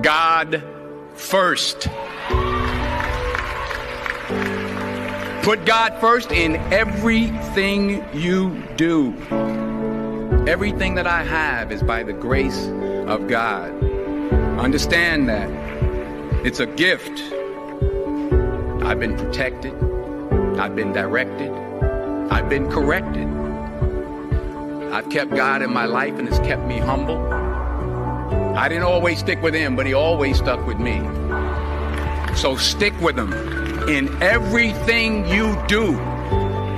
God first. Put God first in everything you do. Everything that I have is by the grace of God. Understand that. It's a gift. I've been protected. I've been directed. I've been corrected. I've kept God in my life and it's kept me humble. I didn't always stick with him, but he always stuck with me. So stick with him in everything you do.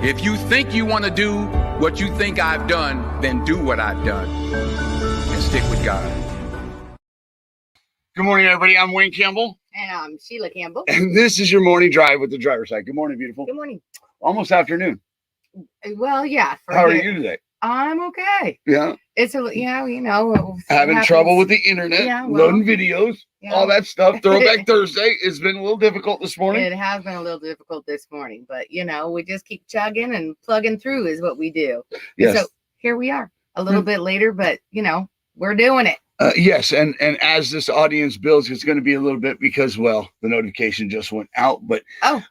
If you think you want to do what you think I've done, then do what I've done and stick with God. Good morning, everybody. I'm Wayne Campbell. And I'm Sheila Campbell. And this is your morning drive with the driver's side. Good morning, beautiful. Good morning. Almost afternoon. Well, yeah. How are you today? I'm okay. Yeah. It's a, you know. Having trouble with the internet, loading videos, all that stuff. Throwback Thursday has been a little difficult this morning. It has been a little difficult this morning, but you know, we just keep chugging and plugging through is what we do. Yes. So here we are a little bit later, but you know, we're doing it. Yes, and as this audience builds, it's going to be a little bit because, well, the notification just went out. But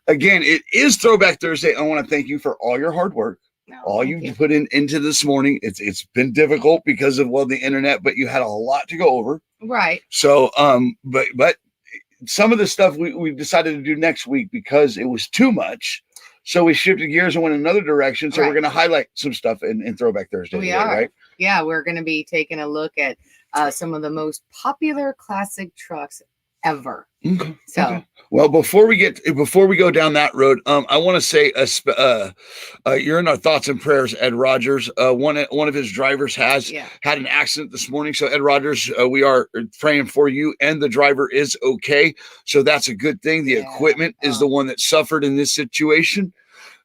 again, it is Throwback Thursday. I want to thank you for all your hard work. All you put into this morning. It's been difficult because of, well, the internet, but you had a lot to go over. Right. So, but some of the stuff we decided to do next week because it was too much. So we shifted gears and went another direction. So we're going to highlight some stuff in Throwback Thursday. We are. Right? Yeah, we're going to be taking a look at some of the most popular classic trucks ever. Okay. So, well, before we go down that road, I want to say, you're in our thoughts and prayers, Ed Rogers. One of his drivers had an accident this morning. So, Ed Rogers, we are praying for you, and the driver is okay. So that's a good thing. The equipment is the one that suffered in this situation,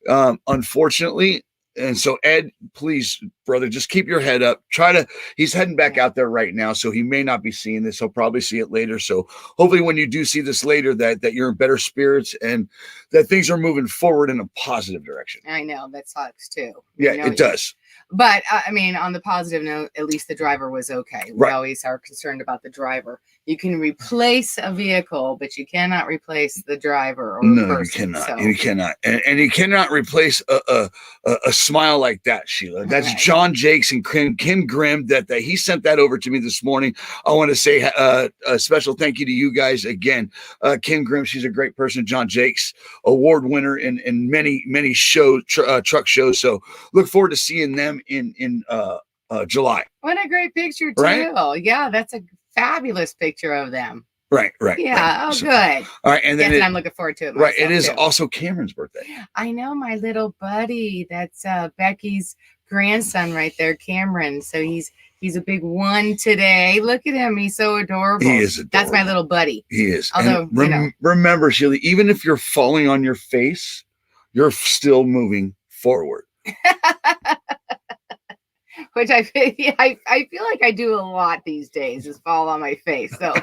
unfortunately. And so, Ed, please, brother, just keep your head up. He's heading back out there right now, so he may not be seeing this. He'll probably see it later. So hopefully when you do see this later, that you're in better spirits and that things are moving forward in a positive direction. I know, that sucks too. Yeah, it does. But I mean, on the positive note, at least the driver was okay. We always are concerned about the driver. You can replace a vehicle, but you cannot replace the driver. Or no, person, you cannot. So. You cannot, and you cannot replace a smile like that, Sheila. That's John Jakes and Ken Grimm. That he sent that over to me this morning. I want to say a special thank you to you guys again. Ken Grimm, she's a great person. John Jakes, award winner in many shows, truck shows. So look forward to seeing them in July. What a great picture too. Right? Yeah, that's a fabulous picture of them. Right. Yeah. So, good. All right, and then I'm looking forward to it. Right. It is also Cameron's birthday. I know, my little buddy. That's Becky's grandson right there, Cameron. So he's a big one today. Look at him. He's so adorable. He is adorable. That's my little buddy. He is. Although, remember, Sheila, even if you're falling on your face, you're still moving forward. Which I feel like I do a lot these days, is fall on my face. So,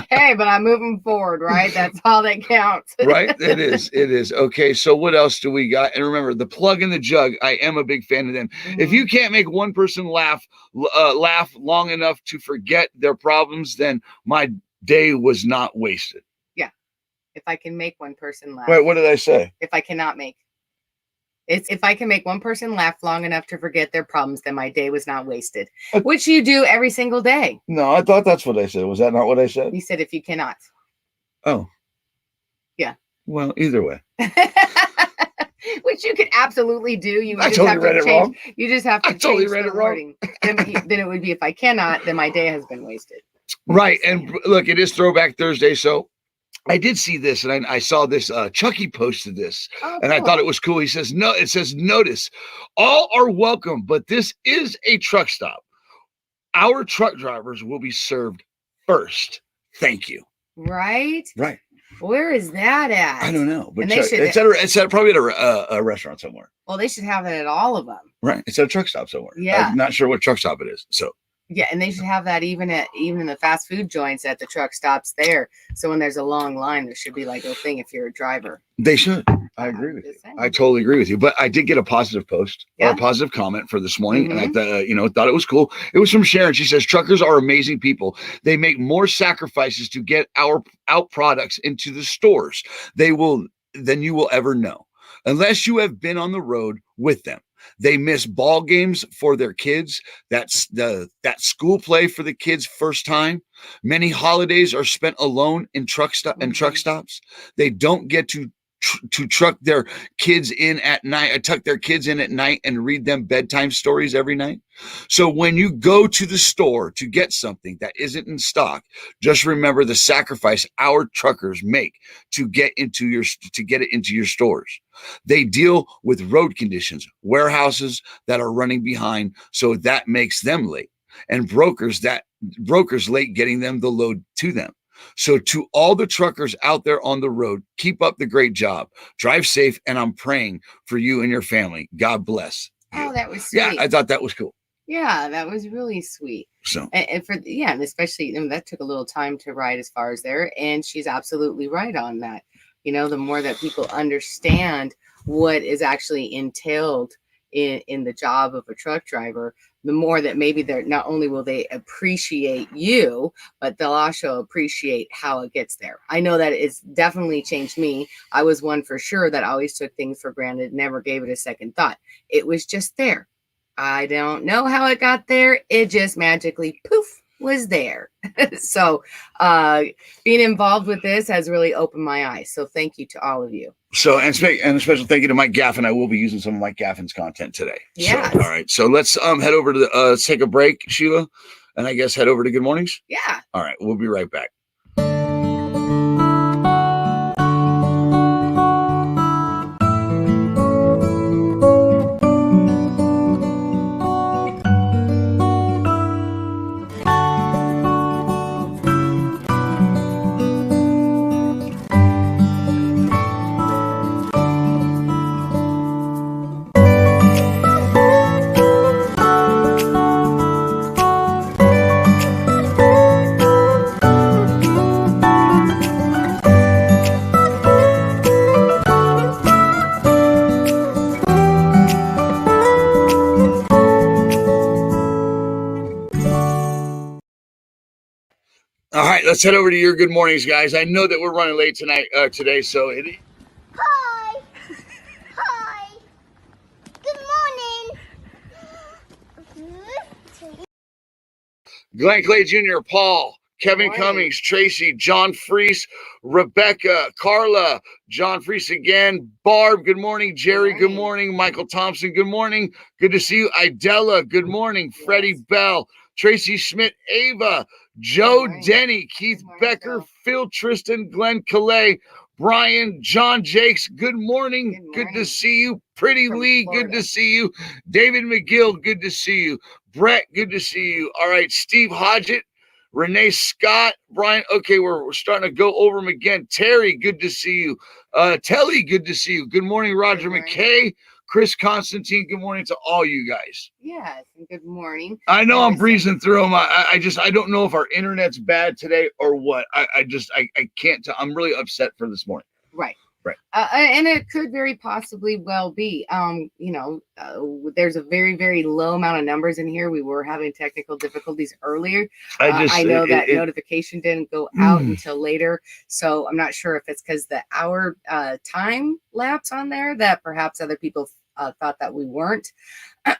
hey, but I'm moving forward, right? That's all that counts. Right? It is. Okay, so what else do we got? And remember, the plug and the jug, I am a big fan of them. Mm-hmm. If you can't make one person laugh long enough to forget their problems, then my day was not wasted. Yeah. If I can make one person laugh. Wait, what did I say? If I cannot make. It's if I can make one person laugh long enough to forget their problems, then my day was not wasted, which you do every single day. No, I thought that's what I said. Was that not what I said? You said if you cannot. Oh. Yeah. Well, either way. Which you could absolutely do. I totally read it wrong. You just have to change totally read it wrong. Then it would be if I cannot, then my day has been wasted. Right. And look, it is Throwback Thursday, so I did see this, and I saw this. Chucky posted this, and I thought it was cool. He says, "No, it says, notice, all are welcome, but this is a truck stop. Our truck drivers will be served first. Thank you." Right. Right. Where is that at? I don't know, but it's probably at a restaurant somewhere. Well, they should have it at all of them. Right. It's at a truck stop somewhere. Yeah. I'm not sure what truck stop it is. So. Yeah, and they should have that even in the fast food joints at the truck stops there. So when there's a long line, there should be like a thing if you're a driver. They should. I agree with you. I totally agree with you. But I did get a positive post or a positive comment for this morning, and I thought it was cool. It was from Sharon. She says, truckers are amazing people. They make more sacrifices to get our products into the stores than you will ever know, unless you have been on the road with them. They miss ball games for their kids. That's that school play for the kids' first time. Many holidays are spent alone in truck stops. They don't get to tuck their kids in at night and read them bedtime stories every night. So when you go to the store to get something that isn't in stock, just remember the sacrifice our truckers make to get it into your stores. They deal with road conditions, warehouses that are running behind, so that makes them late, and brokers late getting them the load to them. So to all the truckers out there on the road, keep up the great job. Drive safe, and I'm praying for you and your family. God bless you. Oh, that was sweet. Yeah, I thought that was cool. Yeah, that was really sweet. So, and especially that took a little time to write as far as there, and she's absolutely right on that. The more that people understand what is actually entailed in the job of a truck driver, the more that maybe they're not only will they appreciate you, but they'll also appreciate how it gets there. I know that it's definitely changed me. I was one for sure that always took things for granted, never gave it a second thought. It was just there. I don't know how it got there. It just magically poof was there. So being involved with this has really opened my eyes. So thank you to all of you. So, and a special thank you to Mike Gaffin. I will be using some of Mike Gaffin's content today. Yeah. So, all right. So let's head over to let's take a break, Sheila, and I guess head over to Good Mornings. Yeah. All right. We'll be right back. All right, let's head over to your Good Mornings, guys. I know that we're running late today, so Hi. Hi. Good morning. Glenn Clay Jr., Paul, Kevin Cummings, Tracy, John Freese, Rebecca, Carla, John Freese again, Barb, good morning, Jerry, good morning, Michael Thompson, good morning, good to see you, Idella, good morning, Freddie Bell, Tracy Schmidt, Ava, Joe Denny, Keith Becker, Phil Tristan, Glenn Calais, Brian, John Jakes, good morning. Good to see you. Pretty Lee, good to see you. David McGill, good to see you. Brett, good to see you. All right, Steve Hodgett, Renee Scott, Brian. Okay, we're starting to go over them again. Terry, good to see you. Telly, good to see you. Good morning, Roger McKay. Chris Constantine, good morning to all you guys. Yes, and good morning. I know I'm breezing through them. I don't know if our internet's bad today or what. I can't tell. I'm really upset for this morning. Right. Right. And it could very possibly well be, there's a very, very low amount of numbers in here. We were having technical difficulties earlier. I know that notification didn't go out until later. So I'm not sure if it's because the hour time lapse on there that perhaps other people thought that we weren't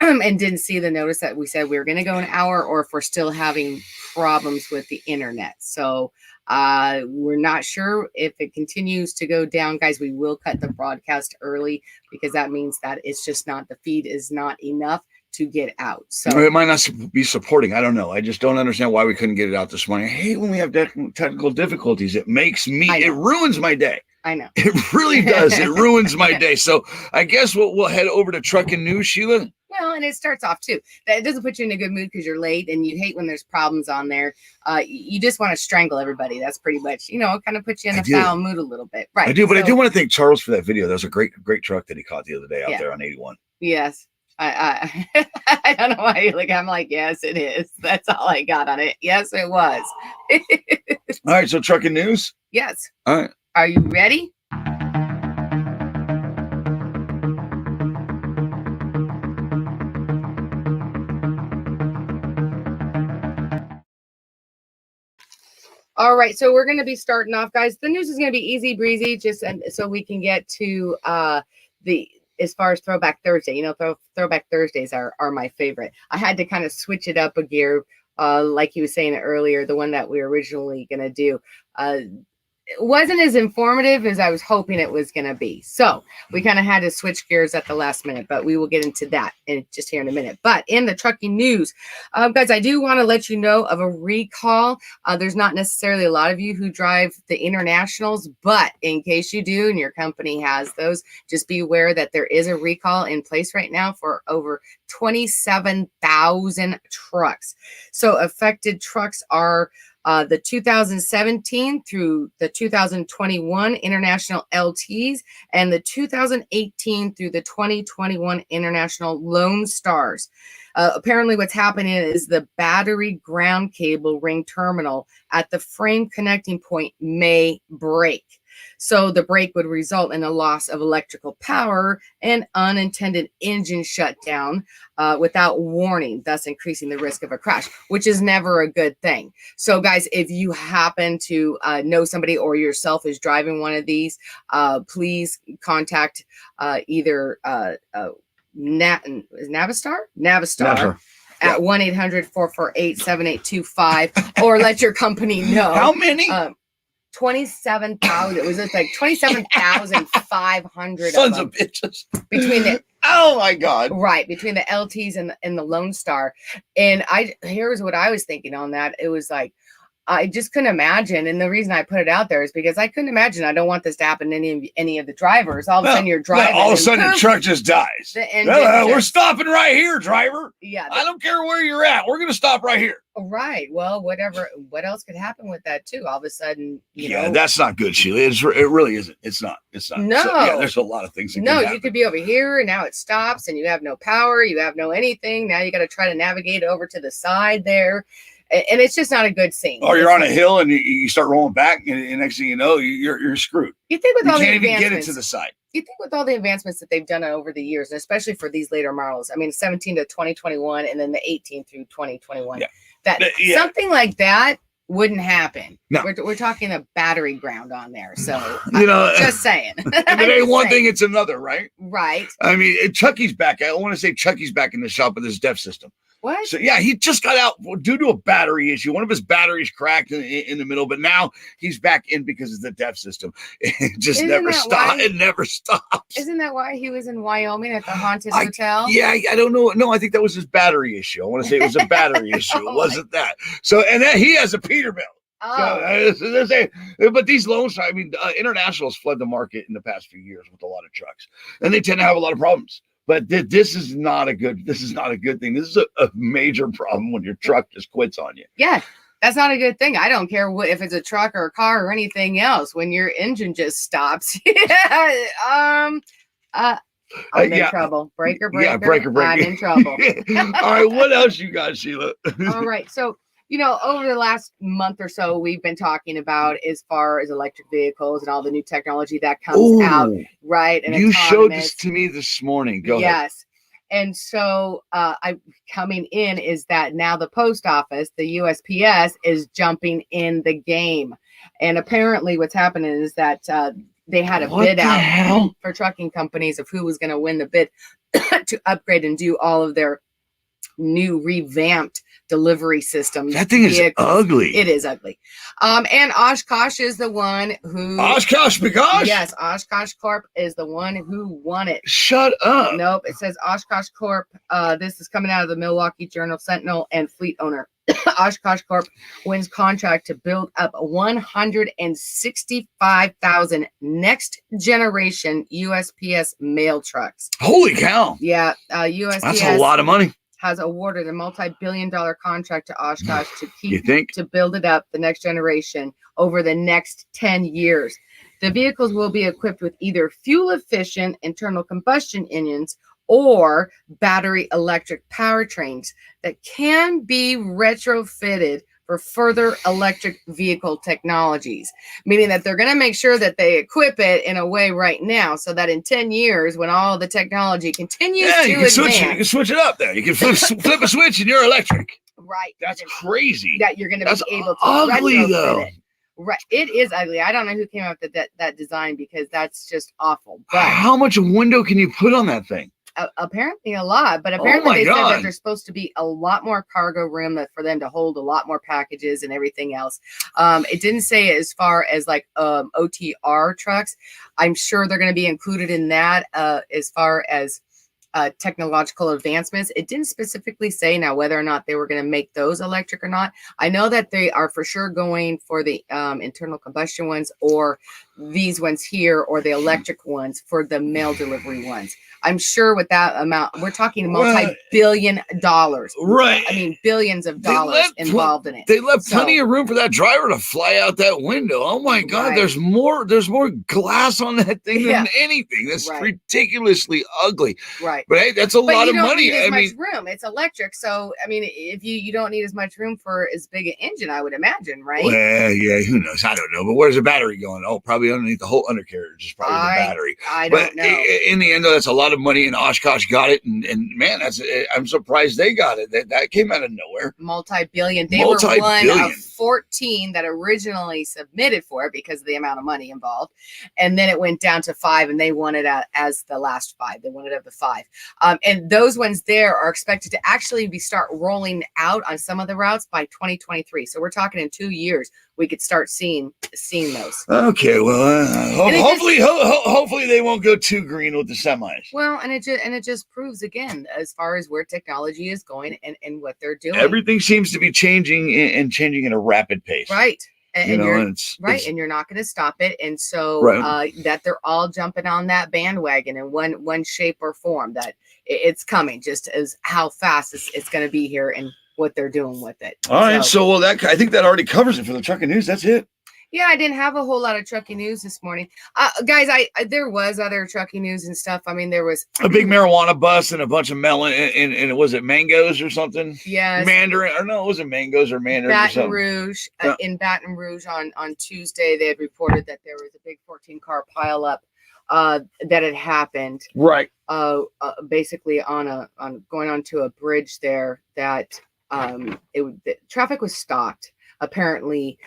and didn't see the notice that we said we were going to go an hour, or if we're still having problems with the internet. So we're not sure if it continues to go down, guys. We will cut the broadcast early because that means that it's just not, the feed is not enough to get out. So it might not be supporting. I don't know. I just don't understand why we couldn't get it out this morning. I hate when we have technical difficulties. It ruins my day. I know. It really does. It ruins my day. So I guess we'll head over to Truckin' News, Sheila. Well, and it starts off too. That doesn't put you in a good mood because you're late, and you hate when there's problems on there. You just want to strangle everybody. That's pretty much, it kind of puts you in a foul mood a little bit. Right. I do, but I do want to thank Charles for that video. That was a great truck that he caught the other day out there on 81. Yes. I don't know why you're I'm like, yes, it is. That's all I got on it. Yes, it was. All right. So Truckin' News. Yes. All right. Are you ready? All right, so we're going to be starting off, guys. The news is going to be easy breezy, so we can get to as far as Throwback Thursday. You know, Throwback Thursdays are my favorite. I had to kind of switch it up a gear, like he was saying earlier, the one that we were originally going to do. It wasn't as informative as I was hoping it was going to be. So we kind of had to switch gears at the last minute, but we will get into that just here in a minute. But in the trucking news, guys, I do want to let you know of a recall. There's not necessarily a lot of you who drive the internationals, but in case you do and your company has those, just be aware that there is a recall in place right now for over 27,000 trucks. So affected trucks are the 2017 through the 2021 International LTs and the 2018 through the 2021 International Lone Stars. Apparently what's happening is the battery ground cable ring terminal at the frame connecting point may break. So the break would result in a loss of electrical power and unintended engine shutdown without warning, thus increasing the risk of a crash, which is never a good thing. So guys, if you happen to know somebody or yourself is driving one of these, please contact either Navistar at 1-800-448-7825 or let your company know. How many? 27,000. It was just like 27,500 Sons of bitches. Between the oh my God. Right, between the LTs and the Lone Star. And here's what I was thinking on that. It was like I just couldn't imagine. And the reason I put it out there is because I couldn't imagine. I don't want this to happen to any of the drivers. All of a sudden you're driving. All of a sudden the truck just dies. We're stopping right here, driver. Yeah. I don't care where you're at. We're going to stop right here. Right. Well, what else could happen with that too? All of a sudden, you know. That's not good, Sheila. It really isn't. It's not. No. So, yeah, there's a lot of things. You could be over here and now it stops and you have no power. You have no anything. Now you got to try to navigate over to the side there. And it's just not a good scene. Or you're on a hill and you start rolling back, and next thing you know, you're screwed. You think with all the advancements, you can't even get it to the side. You think with all the advancements that they've done over the years, and especially for these later models, I mean, 17 to 2021, and then the 18 through 2021, something like that wouldn't happen. No. We're talking a battery ground on there, so just saying. If it ain't one thing, it's another, right? Right. I mean, Chucky's back. I want to say Chucky's back in the shop with his DEF system. What? So yeah, he just got out due to a battery issue. One of his batteries cracked in the middle, but now he's back in because of the DEF system. It just never stopped. It never stops. Isn't that why he was in Wyoming at the haunted hotel? Yeah, I don't know. No, I think that was his battery issue. I want to say it was a battery issue. It wasn't that. So, and then he has a Peterbilt. Oh. But these loans, I mean, internationals fled the market in the past few years with a lot of trucks, and they tend to have a lot of problems. But this is not a good thing. This is a major problem when your truck just quits on you. Yeah, that's not a good thing. I don't care if it's a truck or a car or anything else. When your engine just stops, I'm in trouble. Breaker. Yeah, breaker. I'm in trouble. All right, what else you got, Sheila? All right, so. Over the last month or so, we've been talking about as far as electric vehicles and all the new technology that comes out, right? And you showed this to me this morning. Go ahead. Yes. And so coming in is that now the post office, the USPS, is jumping in the game. And apparently what's happening is that they had a bid out for trucking companies of who was going to win the bid to upgrade and do all of their new revamped delivery systems. That thing is ugly. It is ugly. And Oshkosh is the one who Oshkosh Bagosh? Yes, Oshkosh Corp is the one who won it. Shut up. Nope. It says Oshkosh Corp. This is coming out of the Milwaukee Journal Sentinel and fleet owner. Oshkosh Corp wins contract to build up 165,000 next generation USPS mail trucks. Holy cow. Yeah. USPS. That's a lot of money. Has awarded a multi-billion-dollar contract to Oshkosh to build it up the next generation over the next 10 years. The vehicles will be equipped with either fuel-efficient internal combustion engines or battery electric powertrains that can be retrofitted for further electric vehicle technologies, meaning that they're going to make sure that they equip it in a way right now so that in 10 years, when all the technology continues to advance, you can switch it up there. You can flip a switch and you're electric. Right. That's crazy. That you're going to be able to ugly, retrofit though. it. Right. It is ugly. I don't know who came up with that design because that's just awful. But how much window can you put on that thing? Apparently a lot, but apparently my they said God. that there's supposed to be a lot more cargo room for them to hold a lot more packages and everything else. It didn't say as far as like OTR trucks. I'm sure they're going to be included in that as far as technological advancements. It didn't specifically say now whether or not they were going to make those electric or not. I know that they are for sure going for the internal combustion ones or these ones here or the electric ones for the mail delivery ones. I'm sure with that amount, we're talking multi-billion dollars. Right. I mean, billions of dollars involved in it. They left plenty of room for that driver to fly out that window. Oh my God, Right. there's more glass on that thing than anything. That's ridiculously ugly. Right. But hey, that's a lot of money. You don't need as much room. It's electric. So, I mean, if you don't need as much room for as big an engine, I would imagine, right? Well, yeah, who knows? I don't know. But where's the battery going? Oh, probably underneath the whole undercarriage is probably the battery. I don't know. In the end, though, that's a lot of money, and Oshkosh got it. And man, I'm surprised they got it. That came out of nowhere. Multi-billion. They were one of 14 that originally submitted for it because of the amount of money involved. And then it went down to 5, and they wanted as the last 5. They wanted of the 5. And those ones there are expected to actually start rolling out on some of the routes by 2023. So we're talking in 2 years, we could start seeing those. Okay, well, hopefully they won't go too green with the semis. Well, and it just proves again as far as where technology is going and what they're doing. Everything seems to be changing and changing at a rapid pace. Right. And you're and you're not going to stop it. And so that they're all jumping on that bandwagon in one shape or form, that it's coming, just as how fast it's going to be here and what they're doing with it. All right. So I think that already covers it for the trucking news. That's it. Yeah, I didn't have a whole lot of trucking news this morning. Guys, there was other trucking news and stuff. I mean, there was a big marijuana bust and a bunch of melon and was it mangoes or something? Yes. Mandarin, or no, it wasn't mangoes or mandarins. In Baton Rouge on Tuesday, they had reported that there was a big 14-car pileup that had happened. Right. Basically on going onto a bridge there that the traffic was stopped apparently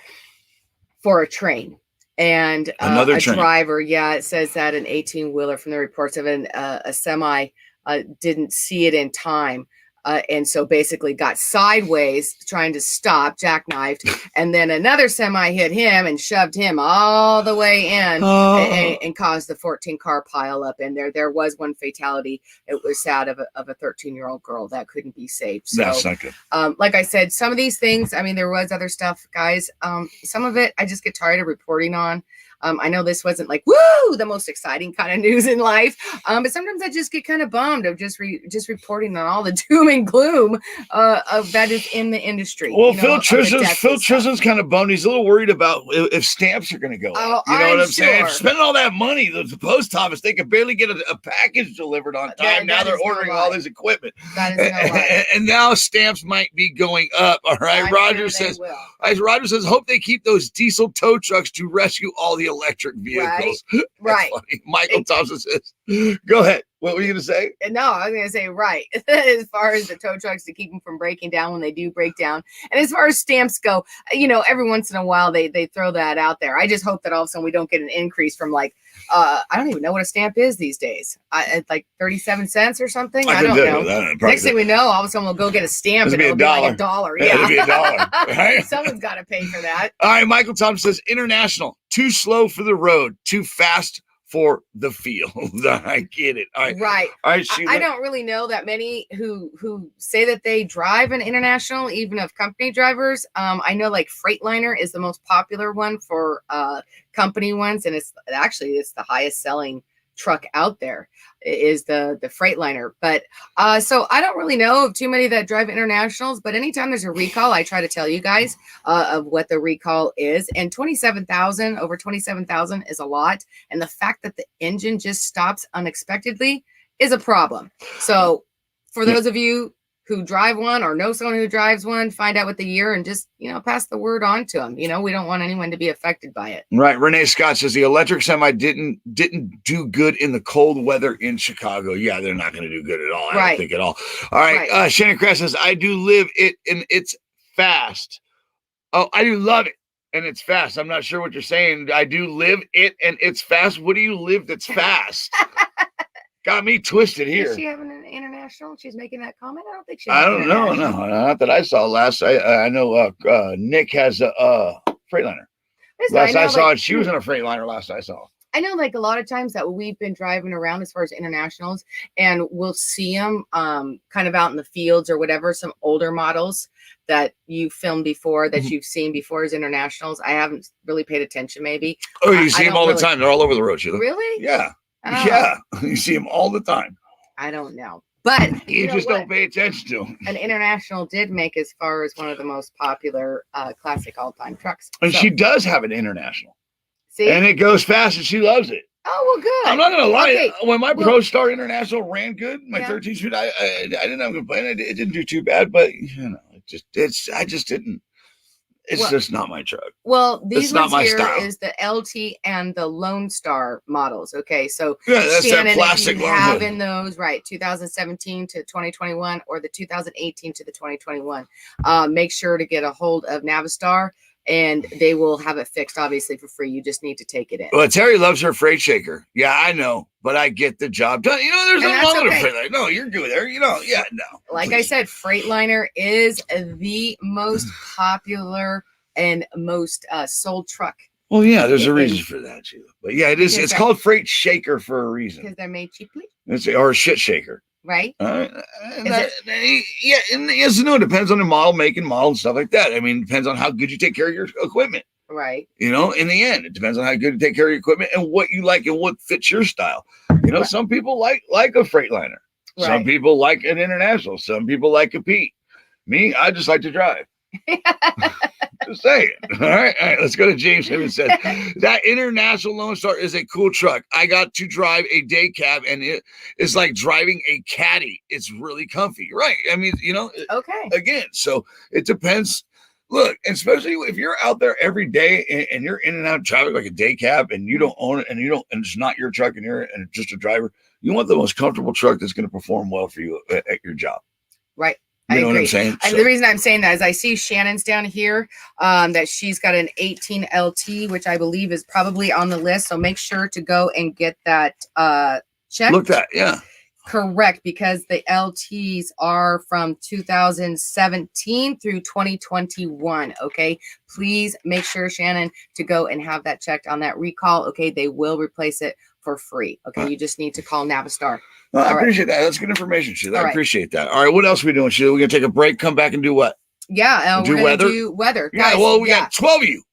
for a train, and a driver. Yeah, it says that an 18-wheeler from the reports of a semi didn't see it in time. And so basically got sideways trying to stop, jackknifed, and then another semi hit him and shoved him all the way in and caused the 14-car pile up in there. There was one fatality. It was sad of a 13-year-old girl that couldn't be saved. So, that's not good. Like I said, some of these things, I mean, there was other stuff, guys. Some of it I just get tired of reporting on. I know this wasn't like, the most exciting kind of news in life. But sometimes I just get kind of bummed of just reporting on all the doom and gloom of that is in the industry. Well, Phil Trison's kind of bummed. He's a little worried about if stamps are going to go up. You know what I'm saying? Spending all that money, the post office, they could barely get a package delivered on time. Now they're ordering all this equipment. That is no lie. And now stamps might be going up. All right. Roger says, hope they keep those diesel tow trucks to rescue all the electric vehicles. Right. Michael Thompson says, go ahead. What were you going to say? No, I was going to say, right. As far as the tow trucks to keep them from breaking down when they do break down. And as far as stamps go, every once in a while they throw that out there. I just hope that all of a sudden we don't get an increase from I don't even know what a stamp is these days. It's like 37 cents or something. I don't know. Next thing we know, all of a sudden we'll go get a stamp and it'll be like $1. Yeah. It'll be $1. Right? Someone's got to pay for that. All right. Michael Thompson says, international, too slow for the road, too fast for the field. I get it. All right. Right. All right, Sheila. I don't really know that many who say that they drive an international, even of company drivers. I know like Freightliner is the most popular one for company ones, and it's the highest selling truck out there is the Freightliner. But so I don't really know of too many that drive internationals, but anytime there's a recall, I try to tell you guys of what the recall is. And over 27,000 is a lot. And the fact that the engine just stops unexpectedly is a problem. So for those of you who drive one or know someone who drives one, find out what the year and just, pass the word on to them. We don't want anyone to be affected by it. Right. Renee Scott says the electric semi didn't do good in the cold weather in Chicago. Yeah, they're not going to do good at all. I don't think at all. All right. Shannon Kress says, I do live it and it's fast. Oh, I do love it. and it's fast. I'm not sure what you're saying. I do live it and it's fast. What do you live that's fast? Got me twisted here. Is she having an international? She's making that comment? I don't think she. I don't know. No, not that I saw last. I know Nick has a Freightliner. Last I saw it, she was in a Freightliner last I saw. I know, like, a lot of times that we've been driving around as far as internationals, and we'll see them kind of out in the fields or whatever, some older models that you filmed before, that you've seen before as internationals. I haven't really paid attention, maybe. Oh, you see them all the time. They're all over the road, Sheila. Really? Yeah. Oh. Yeah. You see them all the time. I don't know. But you just don't pay attention to them. An international did make as far as one of the most popular classic all-time trucks. And she does have an international. See? And it goes fast and she loves it. Oh, well, good. I'm not going to lie. Okay. When my ProStar International ran good, my 13 speed, I didn't have a complaint. It didn't do too bad, but you know, I just didn't. It's just not my truck. Well, these ones here style. Is the LT and the Lone Star models. Okay, so that's Shannon, that plastic. If you have in those, right, 2017 to 2021 or the 2018 to the 2021, make sure to get a hold of Navistar, and they will have it fixed, obviously, for free. You just need to take it in. Well, Terry loves her freight shaker. Yeah, I know, but I get the job done. You know, there's nothing wrong with a Freightliner. No, you're good there. You know, yeah, no. Like I said, Freightliner is the most popular and most sold truck. Well, yeah, there's a reason for that, too. But yeah, it is. It's called freight shaker for a reason. Because they're made cheaply. Or a shit shaker. Right? Yeah, and yes, no, it depends on the model, make and model and stuff like that. I mean, it depends on how good you take care of your equipment. Right. You know, in the end, it depends on how good you take care of your equipment and what you like and what fits your style. You know, some people like a Freightliner. Right. Some people like an international. Some people like a Pete. Me, I just like to drive. Just saying. All right, let's go to James. Him and said that International Lone Star is a cool truck. I got to drive a day cab, and it is like driving a caddy. It's really comfy, right? I mean, you know. Okay. Again, so it depends. Look, especially if you're out there every day and you're in and out of traffic like a day cab, and you don't own it, and it's not your truck, and you're just a driver. You want the most comfortable truck that's going to perform well for you at your job. Right. You know what I'm saying? And the reason I'm saying that is I see Shannon's down here, that she's got an 18 LT, which I believe is probably on the list. So make sure to go and get that checked. Look at, yeah. Correct, because the LTs are from 2017 through 2021. Okay, please make sure, Shannon, to go and have that checked on that recall. Okay, they will replace it for free. Okay, you just need to call Navistar. Well, I appreciate that. That's good information, Sheila. I appreciate that. All right, what else are we doing, Sheila? We're going to take a break, come back and do what? Yeah, we're going to do weather. Yeah, guys, well, we got 12 of you.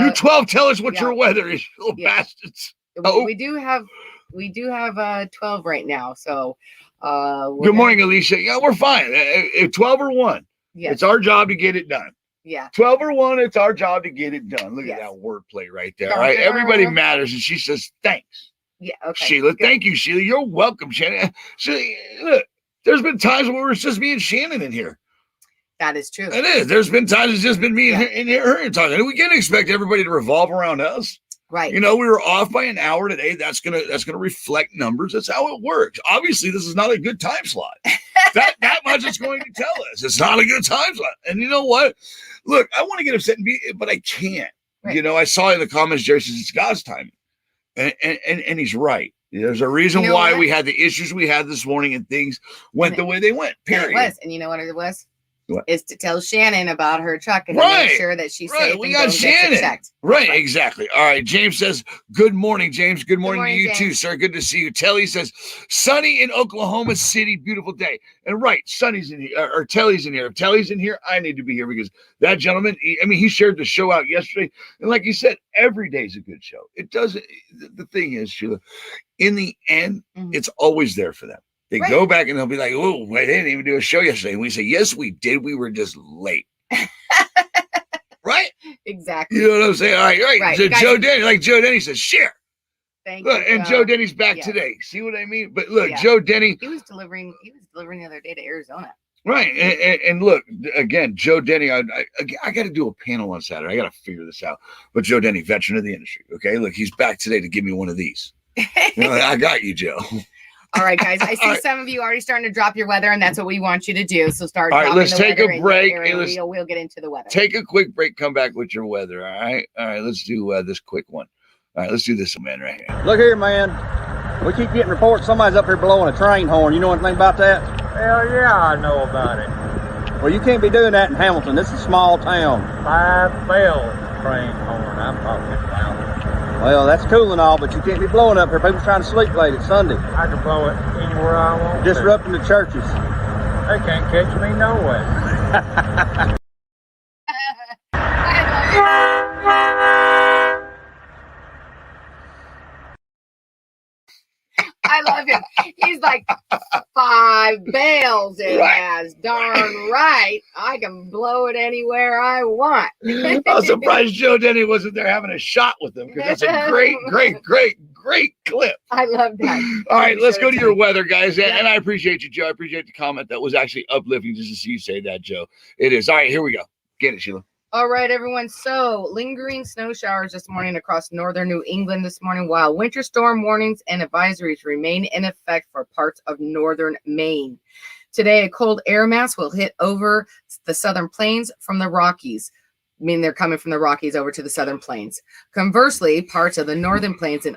You 12 tell us what your weather is, you little bastards. We do have 12 right now. So good morning, Alicia. Yeah, we're fine. If 12 or 1. Yes. It's our job to get it done. Yeah. 12 or 1, it's our job to get it done. Look at that wordplay right there. All right. Everybody matters. And she says, thanks. Yeah. Okay. Sheila, thank you, Sheila. You're welcome, Shannon. Look, there's been times where it's just me and Shannon in here. That is true. It is. There's been times it's just been me and her talking. And we can't expect everybody to revolve around us. Right. You know, we were off by an hour today. That's gonna reflect numbers. That's how it works. Obviously, this is not a good time slot. that much it's going to tell us. It's not a good time slot. And you know what? Look, I want to get upset but I can't. Right. You know, I saw in the comments, Jerry says it's God's timing. And he's right. There's a reason why we had the issues we had this morning and things went the way they went. Period. It was. And you know what it was? Is to tell Shannon about her truck and to make sure that she's safe. We got Shannon. Right, exactly. All right. James says, good morning, James. Good morning to you James. Too, sir. Good to see you. Telly says, sunny in Oklahoma City. Beautiful day. And right, Sunny's in here, or Telly's in here. If Telly's in here, I need to be here because that gentleman, he shared the show out yesterday. And like you said, every day's a good show. It doesn't, the thing is, Sheila, in the end, it's always there for them. They go back and they'll be like, oh, they didn't even do a show yesterday. And we say, yes, we did. We were just late. Right? Exactly. You know what I'm saysaying? All right. So Joe Denny says, share. Thank you. And Joe Denny's back today. See what I mean? But look, Joe Denny. He was delivering the other day to Arizona. Right. And look, again, Joe Denny, I got to do a panel on Saturday. I got to figure this out. But Joe Denny, veteran of the industry. Okay. Look, he's back today to give me one of these. I got you, Joe. All right, guys. I see some of you already starting to drop your weather, and that's what we want you to do. So start. All right, let's take a break. And we'll get into the weather. Take a quick break. Come back with your weather. All right. Let's do this quick one. All right, let's do this one, man, right here. Look here, man. We keep getting reports somebody's up here blowing a train horn. You know anything about that? Hell yeah, I know about it. Well, you can't be doing that in Hamilton. This is a small town. 5 bells train horn I'm talking about. Well, that's cool and all, but you can't be blowing up here. People trying to sleep late. It's Sunday. I can blow it anywhere I want. Disrupting the churches. They can't catch me nowhere. I love him. He's like 5 bells it has. Darn right. I can blow it anywhere I want. I'm surprised Joe Denny wasn't there having a shot with them because that's a great clip. I love that. All right, let's go to your weather, guys. And I appreciate you, Joe. I appreciate the comment. That was actually uplifting just to see you say that, Joe. It is. All right, here we go. Get it, Sheila. All right, everyone. So lingering snow showers this morning across northern New England this morning, while winter storm warnings and advisories remain in effect for parts of northern Maine. Today, a cold air mass will hit over the southern plains from the Rockies. I mean, they're coming from the Rockies over to the southern plains. Conversely, parts of the northern plains and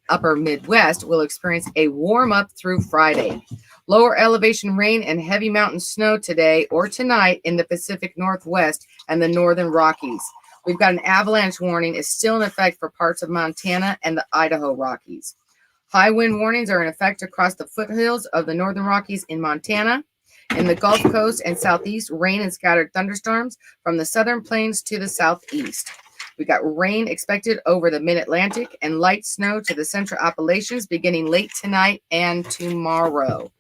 upper Midwest will experience a warm up through Friday. Lower elevation rain and heavy mountain snow today or tonight in the Pacific Northwest and the northern Rockies. We've got an avalanche warning is still in effect for parts of Montana and the Idaho Rockies. High wind warnings are in effect across the foothills of the northern Rockies in Montana. In the Gulf Coast and Southeast, rain and scattered thunderstorms from the southern plains to the southeast. We got rain expected over the mid-Atlantic and light snow to the central Appalachians beginning late tonight and tomorrow.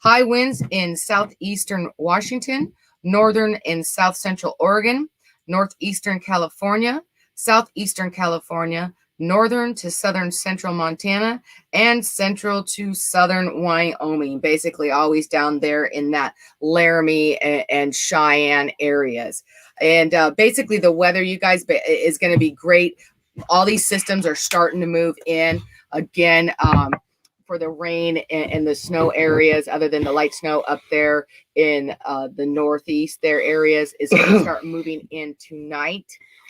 High winds in southeastern Washington, northern and south central Oregon, northeastern California, southeastern California, northern to southern central Montana, and central to southern Wyoming, basically always down there in that Laramie and Cheyenne areas. And basically the weather, you guys, is going to be great. All these systems are starting to move in again. For the rain and the snow areas, other than the light snow up there in the northeast, their areas is going to start moving in tonight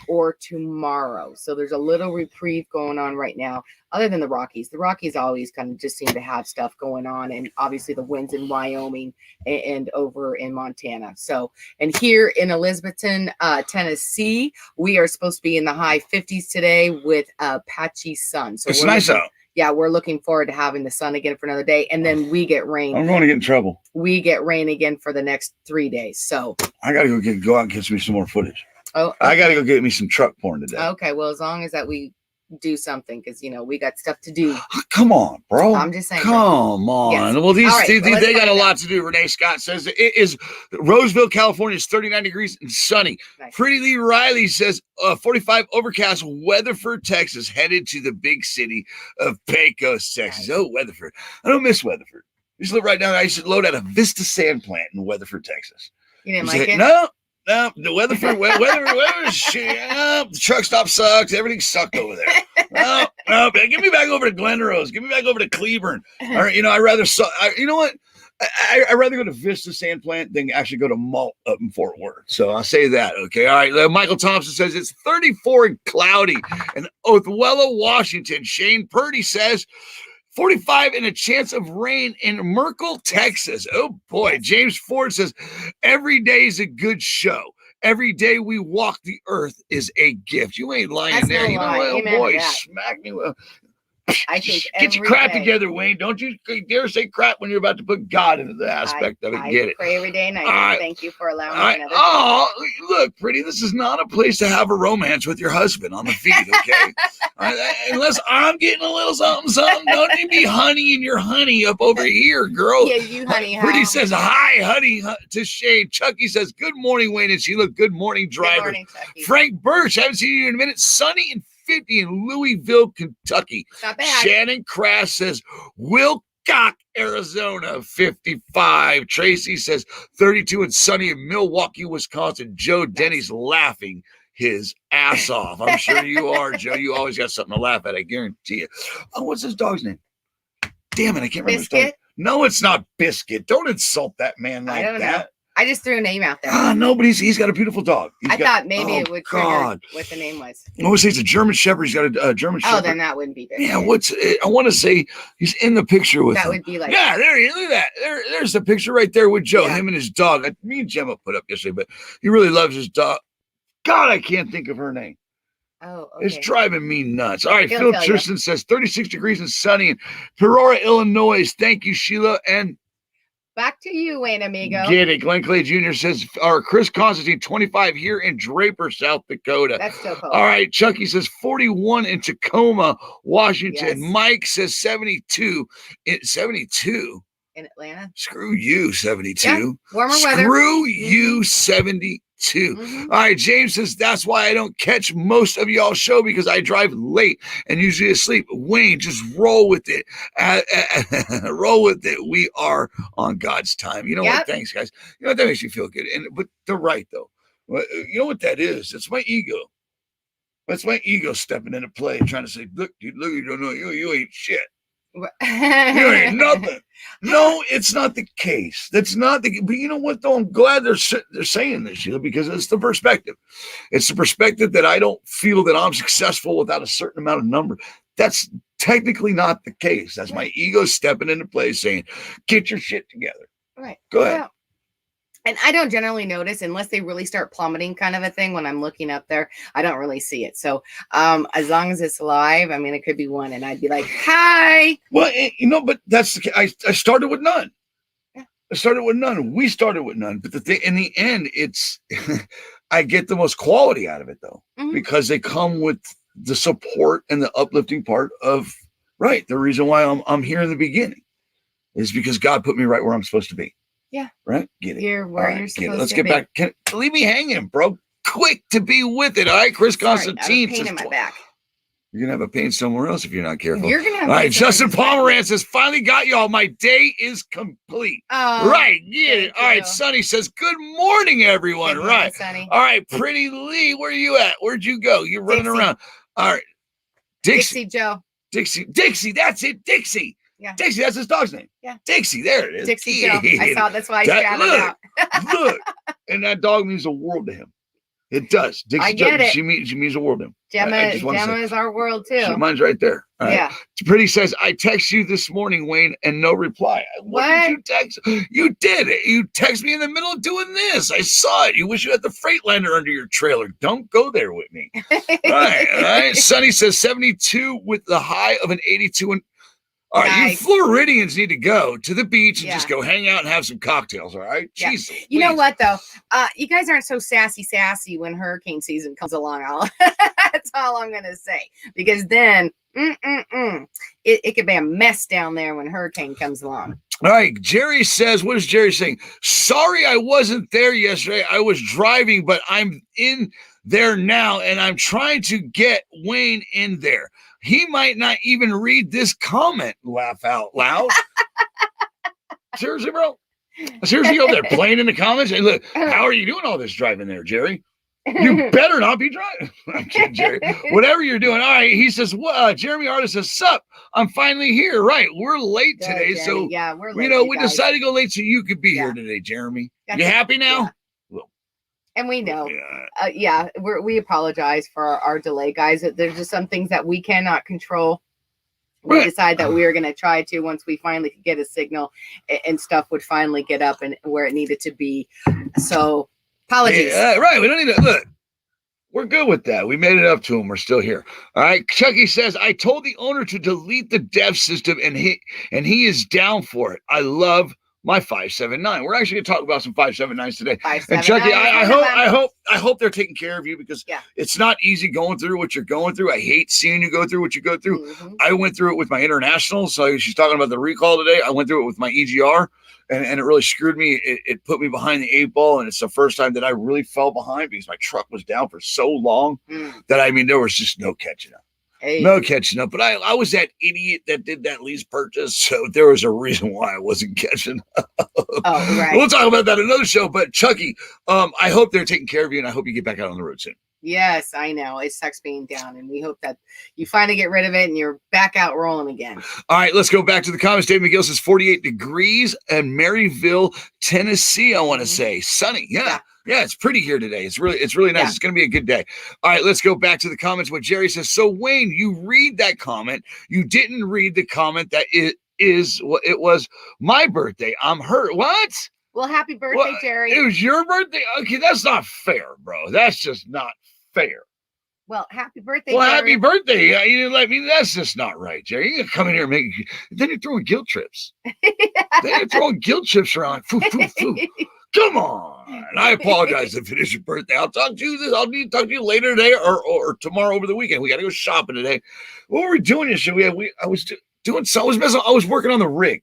or tomorrow. So there's a little reprieve going on right now, other than the Rockies. The Rockies always kind of just seem to have stuff going on, and obviously the winds in Wyoming and over in Montana. So, and here in Elizabethton, Tennessee, we are supposed to be in the high 50s today with a patchy sun. So it's nice out. Yeah, we're looking forward to having the sun again for another day. And then we get rain. I'm going to get in trouble. We get rain again for the next 3 days. So I got to go out and get me some more footage. Oh, okay. I got to go get me some truck porn today. Okay, well, as long as that we do something, because, you know, we got stuff to do. Come on, bro. I'm just saying. Come on. Yes. Well, these they got a lot to do. Renee Scott says it is Roseville, California is 39 degrees and sunny. Nice. Pretty Lee Riley says 45 overcast, Weatherford, Texas, headed to the big city of Pecos, Texas. Nice. Oh, Weatherford. I don't miss Weatherford. I used to live right down there. I used to load at a Vista sand plant in Weatherford, Texas. You didn't like it? No. No, the weather shit. The truck stop sucks. Everything sucked over there. No, give me back over to Glen Rose. Give me back over to Cleburne. Or, you know, I'd rather, you know what? I'd rather go to Vista Sand Plant than actually go to Malt up in Fort Worth. So I'll say that. Okay. All right. Michael Thompson says it's 34 and cloudy in Othwella, Washington. Shane Purdy says 45 and a chance of rain in Merkel, Texas. Oh, boy. James Ford says, every day is a good show. Every day we walk the earth is a gift. You ain't lying. That's there. You know what? Oh, boy. Smack me. I think get your crap together, Wayne. Don't you dare say crap when you're about to put God into the aspect of it. Get it. I pray every day and I thank you for allowing me another. Oh, look, pretty. This is not a place to have a romance with your husband on the feed, okay? Unless I'm getting a little something. Don't you be honeying your honey up over here, girl. Yeah, you honey. Pretty says hi, honey, to Shane. Chucky says good morning, Wayne and Sheila. Good morning, driver. Good morning, Chucky. Frank Birch, haven't seen you in a minute. Sunny and 50 in Louisville, Kentucky. Not bad. Shannon Crash says Wilcock, Arizona, 55. Tracy says 32 and sunny in Milwaukee, Wisconsin. Joe Denny's laughing his ass off. I'm sure you are, Joe. You always got something to laugh at, I guarantee you. Oh, what's this dog's name? Damn it, I can't remember. Biscuit? No, it's not Biscuit. Don't insult that man like I don't that. know. I just threw a name out there. No, but he's got a beautiful dog. I thought maybe it would trigger what the name was. I want to say it's a German Shepherd. He's got a German Shepherd. Oh, then that wouldn't be Biscuit. Yeah, I want to say he's in the picture with that him. would be like, yeah, there he is. Look at that. There's the picture right there with Joe, Yeah. him and his dog. Me and Gemma put up yesterday, but he really loves his dog. God, I can't think of her name. oh, okay. It's driving me nuts. All right, He'll Phil tell you. Tristan says 36 degrees and sunny in Peoria, Illinois. Thank you, Sheila. And Back to you, Wayne Amigo. get it. Glenn Clay Jr. says, Chris Constantine, 25 here in Draper, South Dakota. That's still cold. All right, Chucky says 41 in Tacoma, Washington. Yes. Mike says 72. 72. In Atlanta. Screw you, 72. Yeah, warmer weather. Screw you, 72. Mhm. All right, James says that's why I don't catch most of y'all's show because I drive late and usually asleep. Wayne, just roll with it. Roll with it. We are on God's time. You know what? Thanks, guys. You know what? That makes me feel good. But they're right, though. You know what that is? It's my ego. That's my ego stepping into play, trying to say, look, dude, look, you don't know, you ain't shit. You ain't nothing. No, it's not the case. That's not the. But you know what? Though I'm glad they're saying this, Sheila, because it's the perspective. It's the perspective that I don't feel that I'm successful without a certain amount of number. That's technically not the case. That's my ego stepping into place, saying, "Get your shit together." Right. Go ahead. Well, and I don't generally notice unless they really start plummeting, kind of a thing. When I'm looking up there, I don't really see it. So as long as it's live, I mean, it could be one, and I'd be like, "Hi." Well, but that's the. I started with none. Yeah. I started with none. We started with none. But the thing, in the end, it's I get the most quality out of it though, because they come with the support and the uplifting part of right. The reason why I'm here in the beginning is because God put me right where I'm supposed to be. Yeah. Right? Get it. You're where you're supposed Let's to get be. back. Leave me hanging, bro. Quick to be with it. All right, Chris Constantine. I have a pain in my back. You're going to have a pain somewhere else if you're not careful. You're going to have all a right, pain Justin somewhere else. Pomerantz says, finally got y'all. My day is complete. Oh, right, get it. thank All right, you. Sonny says, good morning, everyone. Good right. morning, Sonny. All right, Pretty Lee, where are you at? Where'd you go? You're running Dixie. around. All right. Dixie Joe. Dixie, that's it, Dixie. Yeah. Dixie, that's his dog's name. Yeah. Dixie, there it is. Dixie Joe. I saw that's why I shouted out. Look, and that dog means the world to him. It does. Dixie I get it. She means the world to him. Gemma just wanna say- is our world too. So mine's right there. All right. Yeah. Pretty says, I text you this morning, Wayne, and no reply. What did you text? You did it. You text me in the middle of doing this. I saw it. You wish you had the Freightliner under your trailer. Don't go there with me. All right. Sonny says 72 with the high of an 82. And all right, Nice. you Floridians need to go to the beach and Yeah. just go hang out and have some cocktails. All right. Yeah. Jesus. You know please. what though? You guys aren't so sassy when hurricane season comes along. That's all I'm gonna say. Because then it could be a mess down there when hurricane comes along. All right, Jerry says, what is Jerry saying? Sorry I wasn't there yesterday. I was driving, but I'm in there now, and I'm trying to get Wayne in there. He might not even read this comment. Laugh out loud. Seriously, bro? Seriously, you over there playing in the comments? Hey, look, how are you doing all this driving there, Jerry? You better not be driving. I'm kidding, Jerry. Whatever you're doing. All right. He says, Jeremy Artist says, sup? I'm finally here. Right. We're late today. Jeremy. So, yeah, we're late. we guys. decided to go late so you could be Yeah. here today, Jeremy. That's You it. happy now? Yeah. Well, And we know. yeah. We apologize for our delay, guys. There's just some things that we cannot control. We Right. decided that we were going to try to once we finally could get a signal and stuff would finally get up and where it needed to be. So apologies. Yeah, right. We don't need to look. We're good with that. We made it up to him. We're still here. All right. Chucky says, I told the owner to delete the dev system and he is down for it. I love my 579. We're actually going to talk about some 579s today. 579 And Chucky, is one of them. I hope they're taking care of you because it's not easy going through what you're going through. I hate seeing you go through what you go through. Mhm. I went through it with my international. So she's talking about the recall today. I went through it with my EGR and it really screwed me. It put me behind the 8 ball. And it's the first time that I really fell behind because my truck was down for so long that, I mean, there was just no catching up. Hey. No catching up. But I was that idiot that did that lease purchase. So there was a reason why I wasn't catching up. Oh, right. We'll talk about that in another show. But Chucky, I hope they're taking care of you and I hope you get back out on the road soon. Yes, I know. It sucks being down, and we hope that you finally get rid of it and you're back out rolling again. All right, let's go back to the comments. Dave McGill says 48 degrees in Maryville, Tennessee. I want to say sunny. Yeah, it's pretty here today. It's really nice. Yeah. It's going to be a good day. All right, let's go back to the comments. What Jerry says. So Wayne, you read that comment. You didn't read the comment that it was my birthday. I'm hurt. What? Well, happy birthday, Jerry. It was your birthday? Okay, that's not fair, bro. That's just not fair. Well, happy birthday, Well, Jerry. happy birthday. You didn't let me. That's just not right, Jerry. You come in here and make. Then you're throwing guilt trips. Then you're throwing guilt trips around. Foo, foo, foo. Come on. I apologize if it is your birthday. I'll talk to you. I'll need to talk to you later today or tomorrow over the weekend. We got to go shopping today. What were we doing yesterday? I was doing. So I was working on the rig.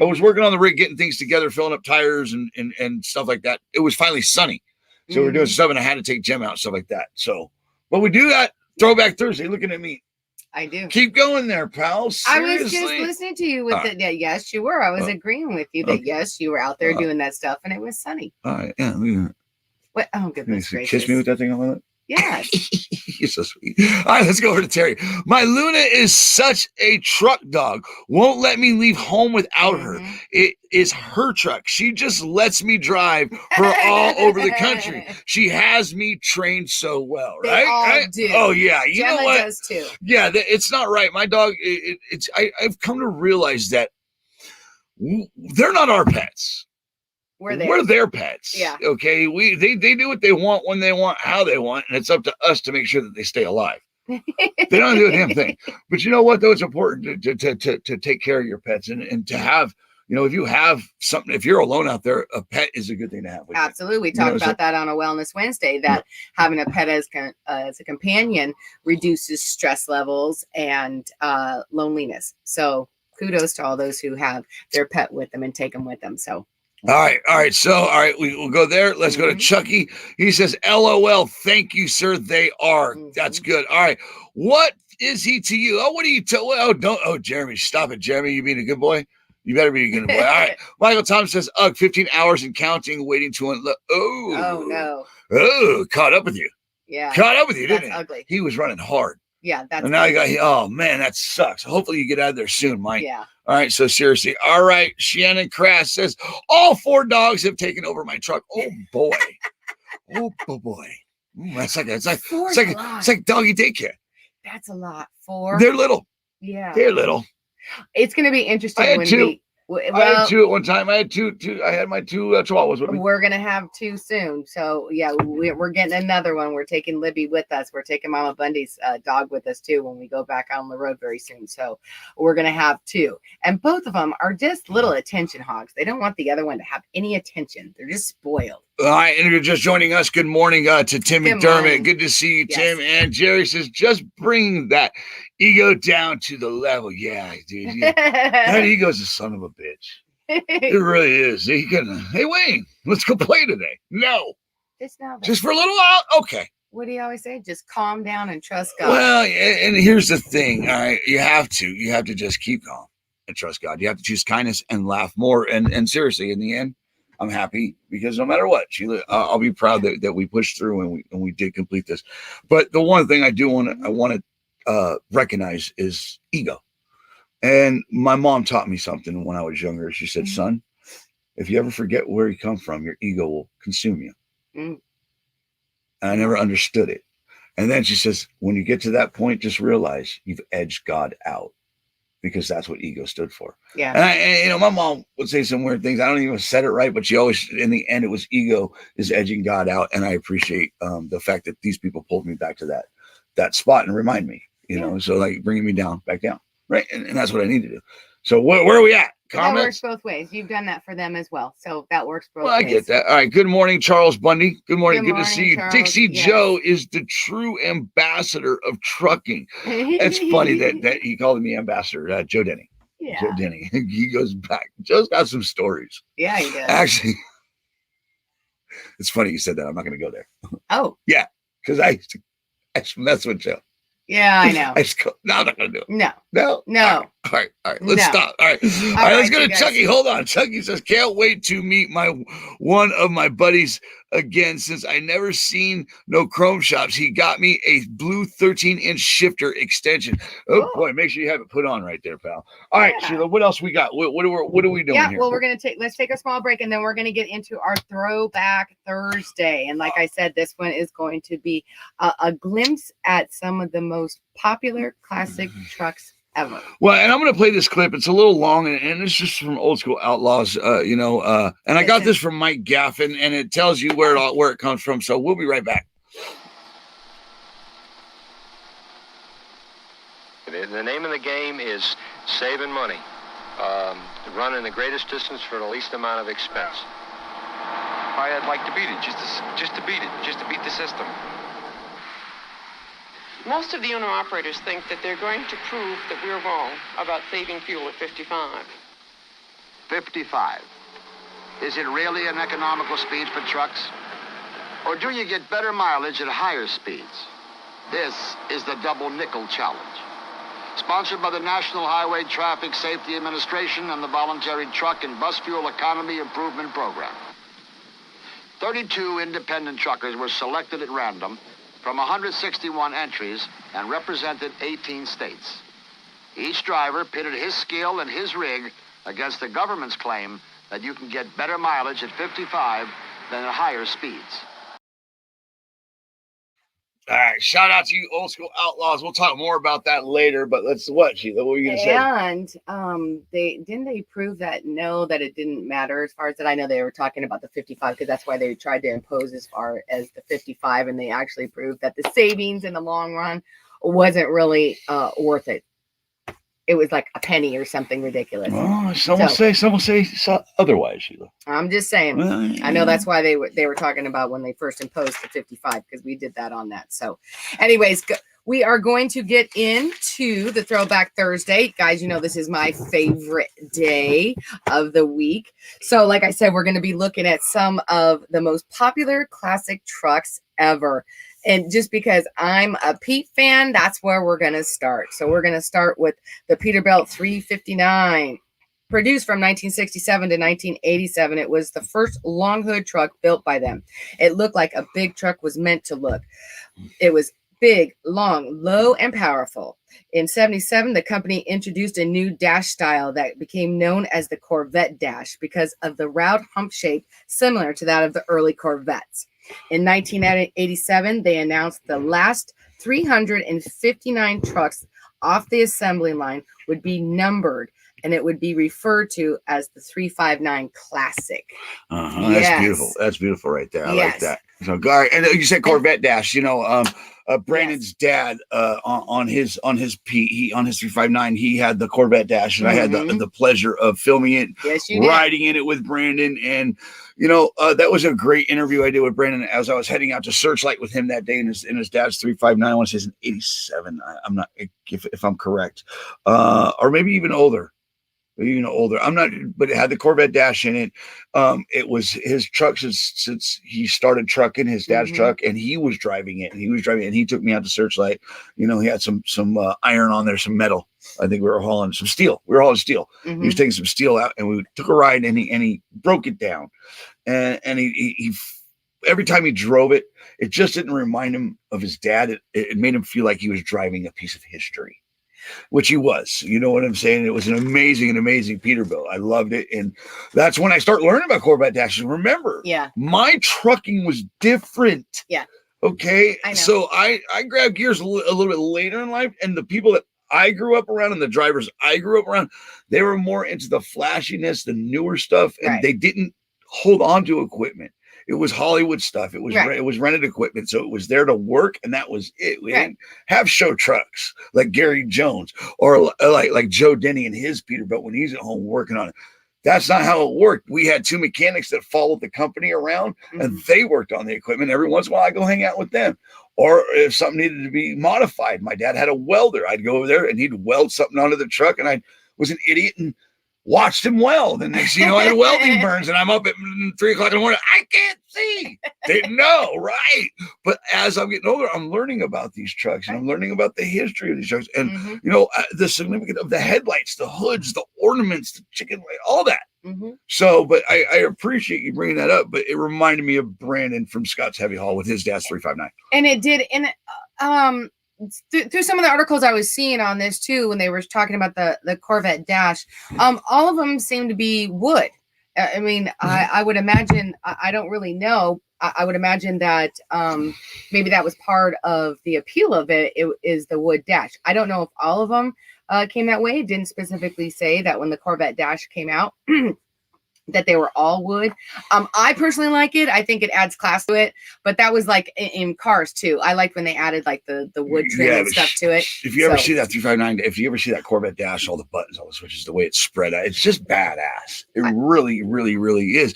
I was working on the rig, getting things together, filling up tires and stuff like that. It was finally sunny. So we're doing stuff, and I had to take Jem out, stuff like that. So, but we do that. Throwback Thursday, looking at me. I do. Keep going there, pal. Seriously. I was just listening to you with it. Yeah, yes, you were. I was agreeing with you that yes, you were out there doing that stuff, and it was sunny. All right, yeah. What? Oh, goodness gracious. Kiss me with that thing on my lip? Yes. You're so sweet. All right, let's go over to Terry. My Luna is such a truck dog. Won't let me leave home without her. It is her truck. She just lets me drive her all over the country. She has me trained so well, right? They all do. Oh, yeah. You Gemma know what? does too. Yeah, it's not right. My dog, I've come to realize that they're not our pets. We're their pets. Yeah. Okay. They do what they want, when they want, how they want, and it's up to us to make sure that they stay alive. They don't do a damn thing. But you know what, though? It's important to take care of your pets and to have, if you have something, if you're alone out there, a pet is a good thing to have. Absolutely. We talked about that on a Wellness Wednesday, that having a pet as a companion reduces stress levels and loneliness. So kudos to all those who have their pet with them and take them with them. So. All right. So, we'll go there. Let's go to Chucky. He says, LOL. Thank you, sir. They are. That's good. All right. What is he to you? Oh, what are you Jeremy, stop it, Jeremy. You being a good boy? You better be a good boy. All right. Michael Thomas says, 15 hours and counting, waiting to unload. Oh, no. Oh, caught up with you. Yeah. Caught up with you, didn't he? That's ugly. He was running hard. Yeah, that's. And now oh man, that sucks. Hopefully you get out of there soon, Mike. Yeah. All right. So seriously. All right. Shannon Crass says all 4 dogs have taken over my truck. Oh boy. Oh boy. It's like doggy daycare. That's a lot. 4. They're little. Yeah. They're little. It's going to be interesting. I had 2. Well, I had 2 at one time. I had 2. I had my 2 chihuahuas with me. We're gonna have 2 soon. So yeah, we're getting another one. We're taking Libby with us. We're taking Mama Bundy's dog with us too when we go back on the road very soon. So we're gonna have 2, and both of them are just little attention hogs. They don't want the other one to have any attention. They're just spoiled. All right, and if you're just joining us, good morning to Tim McDermott. Good to see you, Tim. And Jerry says, just bring that ego down to the level. Yeah, dude. Yeah. That ego's a son of a bitch. It really is. Hey, Wayne, let's go play today. No. Just for a little while? Okay. What do you always say? Just calm down and trust God. Well, and here's the thing. All right, you have to just keep calm and trust God. You have to choose kindness and laugh more. And seriously, in the end, I'm happy because no matter what, Sheila, I'll be proud that we pushed through and we did complete this. But the one thing I want to recognize is ego. And my mom taught me something when I was younger. She said, son, if you ever forget where you come from, your ego will consume you. And I never understood it. And then she says, when you get to that point, just realize you've edged God out. Because that's what ego stood for. Yeah. And my mom would say some weird things. I don't even said it right, but she always, in the end, it was ego is edging God out. And I appreciate the fact that these people pulled me back to that spot and remind me, so like bringing me back down. Right. And that's what I need to do. So where are we at? Comments? That works both ways. You've done that for them as well. So that works both ways. I get that. All right. Good morning, Charles Bundy. Good morning. Good to see you. Charles. Dixie Joe is the true ambassador of trucking. It's funny that he called me ambassador, Joe Denny. Yeah. Joe Denny. He goes back. Joe's got some stories. Yeah, he does. Actually, it's funny you said that. I'm not going to go there. Oh. Yeah. Because I mess with Joe. Yeah, I know. No, I'm not going to do it. No. No? No. All right. Let's No. stop. All right. All right, let's go to Chucky. Hold on. Chucky says, can't wait to meet one of my buddies again since I never seen no chrome shops. He got me a blue 13-inch shifter extension. Oh, boy, make sure you have it put on right there, pal. All right, Sheila, what else we got? What are we doing here? Well, let's take a small break, and then we're going to get into our Throwback Thursday. And like I said, this one is going to be a glimpse at some of the most popular classic trucks ever. Well, and I'm going to play this clip. It's a little long, and it's just from Old School Outlaws, and I got this from Mike Gaffin, and it tells you where it comes from. So we'll be right back. The name of the game is saving money, running the greatest distance for the least amount of expense. I'd like to beat it, just to beat it, just to beat the system. Most of the owner-operators think that they're going to prove that we're wrong about saving fuel at 55. 55. Is it really an economical speed for trucks? Or do you get better mileage at higher speeds? This is the Double Nickel Challenge. Sponsored by the National Highway Traffic Safety Administration and the Voluntary Truck and Bus Fuel Economy Improvement Program. 32 independent truckers were selected at random from 161 entries and represented 18 states. Each driver pitted his skill and his rig against the government's claim that you can get better mileage at 55 than at higher speeds. All right, shout out to you, Old School Outlaws. We'll talk more about that later, but Sheila, what were you going to say? And they prove that it didn't matter as far as that. I know they were talking about the 55 because that's why they tried to impose as far as the 55, and they actually proved that the savings in the long run wasn't really worth it. It was like a penny or something ridiculous. Oh, some will say otherwise, Sheila. I'm just saying. Well, yeah. I know that's why they were talking about when they first imposed the 55 because we did that on that. So, anyways, we are going to get into the Throwback Thursday, guys. You know this is my favorite day of the week. So, like I said, we're going to be looking at some of the most popular classic trucks ever. And just because I'm a Pete fan, that's where we're going to start. So we're going to start with the Peterbilt 359. Produced from 1967 to 1987, it was the first long hood truck built by them. It looked like a big truck was meant to look. It was big, long, low, and powerful. In 77, the company introduced a new dash style that became known as the Corvette dash because of the round hump shape similar to that of the early Corvettes. In 1987, they announced the last 359 trucks off the assembly line would be numbered, and it would be referred to as the 359 Classic. Yes. That's beautiful. That's beautiful right there. I like that. So, and you said Corvette dash. Brandon's dad on his 359, he had the Corvette dash, and I had the pleasure of filming it, riding in it with Brandon, and that was a great interview I did with Brandon as I was heading out to Searchlight with him that day in his dad's 359. I want to say it's an 87. I'm not if I'm correct, or maybe even older. I'm not, but it had the Corvette dash in it. It was his truck since he started trucking, his dad's truck, and he was driving it. And he took me out to Searchlight. He had some iron on there, some metal. I think we were hauling some steel. We were hauling steel. He was taking some steel out, and we took a ride, and he broke it down. And he every time he drove it, it just didn't remind him of his dad. It made him feel like he was driving a piece of history, which he was. You know what I'm saying? It was an amazing Peterbilt. I loved it. And that's when I started learning about Corvette dashes. Remember, my trucking was different. Yeah. Okay. So I grabbed gears a little bit later in life, and the people that I grew up around and the drivers I grew up around, they were more into the flashiness, the newer stuff, and they didn't hold on to equipment. It was Hollywood stuff. It was it was rented equipment, so it was there to work, and that was it. We didn't have show trucks like Gary Jones or like Joe Denny and his Peterbilt when he's at home working on it. That's not how it worked. We had two mechanics that followed the company around, and they worked on the equipment. Every once in a while, I go hang out with them. Or if something needed to be modified, my dad had a welder. I'd go over there, and he'd weld something onto the truck, and I was an idiot and watched him weld. And next, I had welding burns, and I'm up at 3 o'clock in the morning. I can't see. Didn't know, right? But as I'm getting older, I'm learning about these trucks, and I'm learning about the history of these trucks, and the significance of the headlights, the hoods, the ornaments, the chicken light, all that. So, but I appreciate you bringing that up. But it reminded me of Brandon from Scott's Heavy Haul with his dad's 359. And it did, and through some of the articles I was seeing on this too, when they were talking about the Corvette Dash, all of them seem to be wood. I mean, I would imagine, I don't really know. I would imagine that maybe that was part of the appeal of it. It is the wood dash. I don't know if all of them came that way. It didn't specifically say that when the Corvette Dash came out that they were all wood. I personally like it. I think it adds class to it, but that was like in cars too. I liked when they added like the wood trim and stuff to it. If you ever see that 359, if you ever see that Corvette Dash, all the buttons, all the switches, the way it's spread out, it's just badass. It really, really, really is.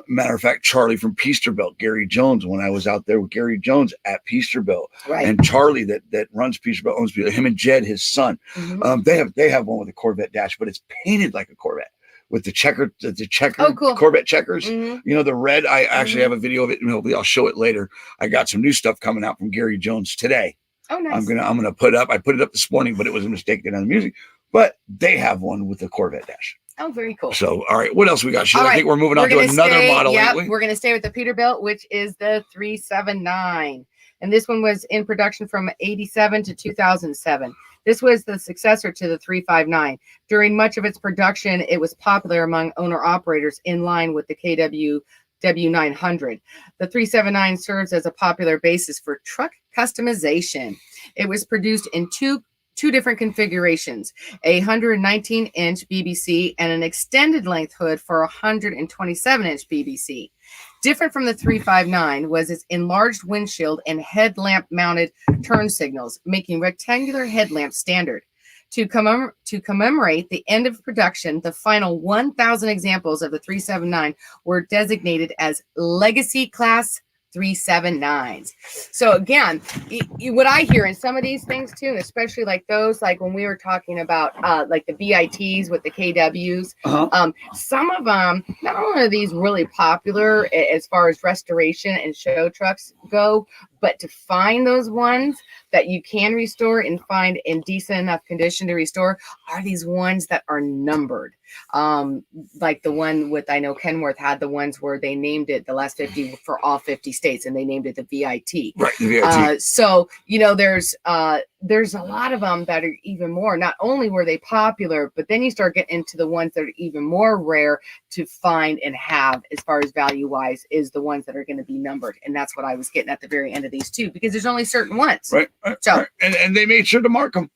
Matter of fact, Charlie from Peterbilt, Gary Jones, when I was out there with Gary Jones at Peterbilt, and Charlie that runs Peterbilt, owns Peterbilt, him and Jed, his son, they have one with a Corvette Dash, but it's painted like a Corvette. With the checker cool. Corvette checkers, the red. I actually have a video of it, and hopefully I'll show it later. I got some new stuff coming out from Gary Jones today. Oh, nice. I'm gonna put up. I put it up this morning, but it was a mistake on the music. But they have one with the Corvette Dash. Oh, very cool. So, all right, what else we got, Sheila? Right. I think we're moving on to another model. Yep, we're gonna stay with the Peterbilt, which is the 379, and this one was in production from 87 to 2007. This was the successor to the 359. During much of its production, it was popular among owner-operators in line with the KW W900. The 379 serves as a popular basis for truck customization. It was produced in two different configurations, a 119-inch BBC and an extended length hood for a 127-inch BBC. Different from the 359 was its enlarged windshield and headlamp mounted turn signals, making rectangular headlamps standard. To commemorate the end of production, the final 1,000 examples of the 379 were designated as Legacy Class 379s. So again, what I hear in some of these things too, especially like those, like when we were talking about like the VITs with the KWs, some of them, not only are these really popular as far as restoration and show trucks go, but to find those ones that you can restore and find in decent enough condition to restore are these ones that are numbered. Like the one with, I know Kenworth had the ones where they named it the last 50 for all 50 states, and they named it the VIT. Right, the VIT. So, there's a lot of them that are even more, not only were they popular, but then you start getting into the ones that are even more rare to find and have as far as value wise is the ones that are going to be numbered. And that's what I was getting at the very end of these too, because there's only certain ones. Right. So, right. And they made sure to mark them.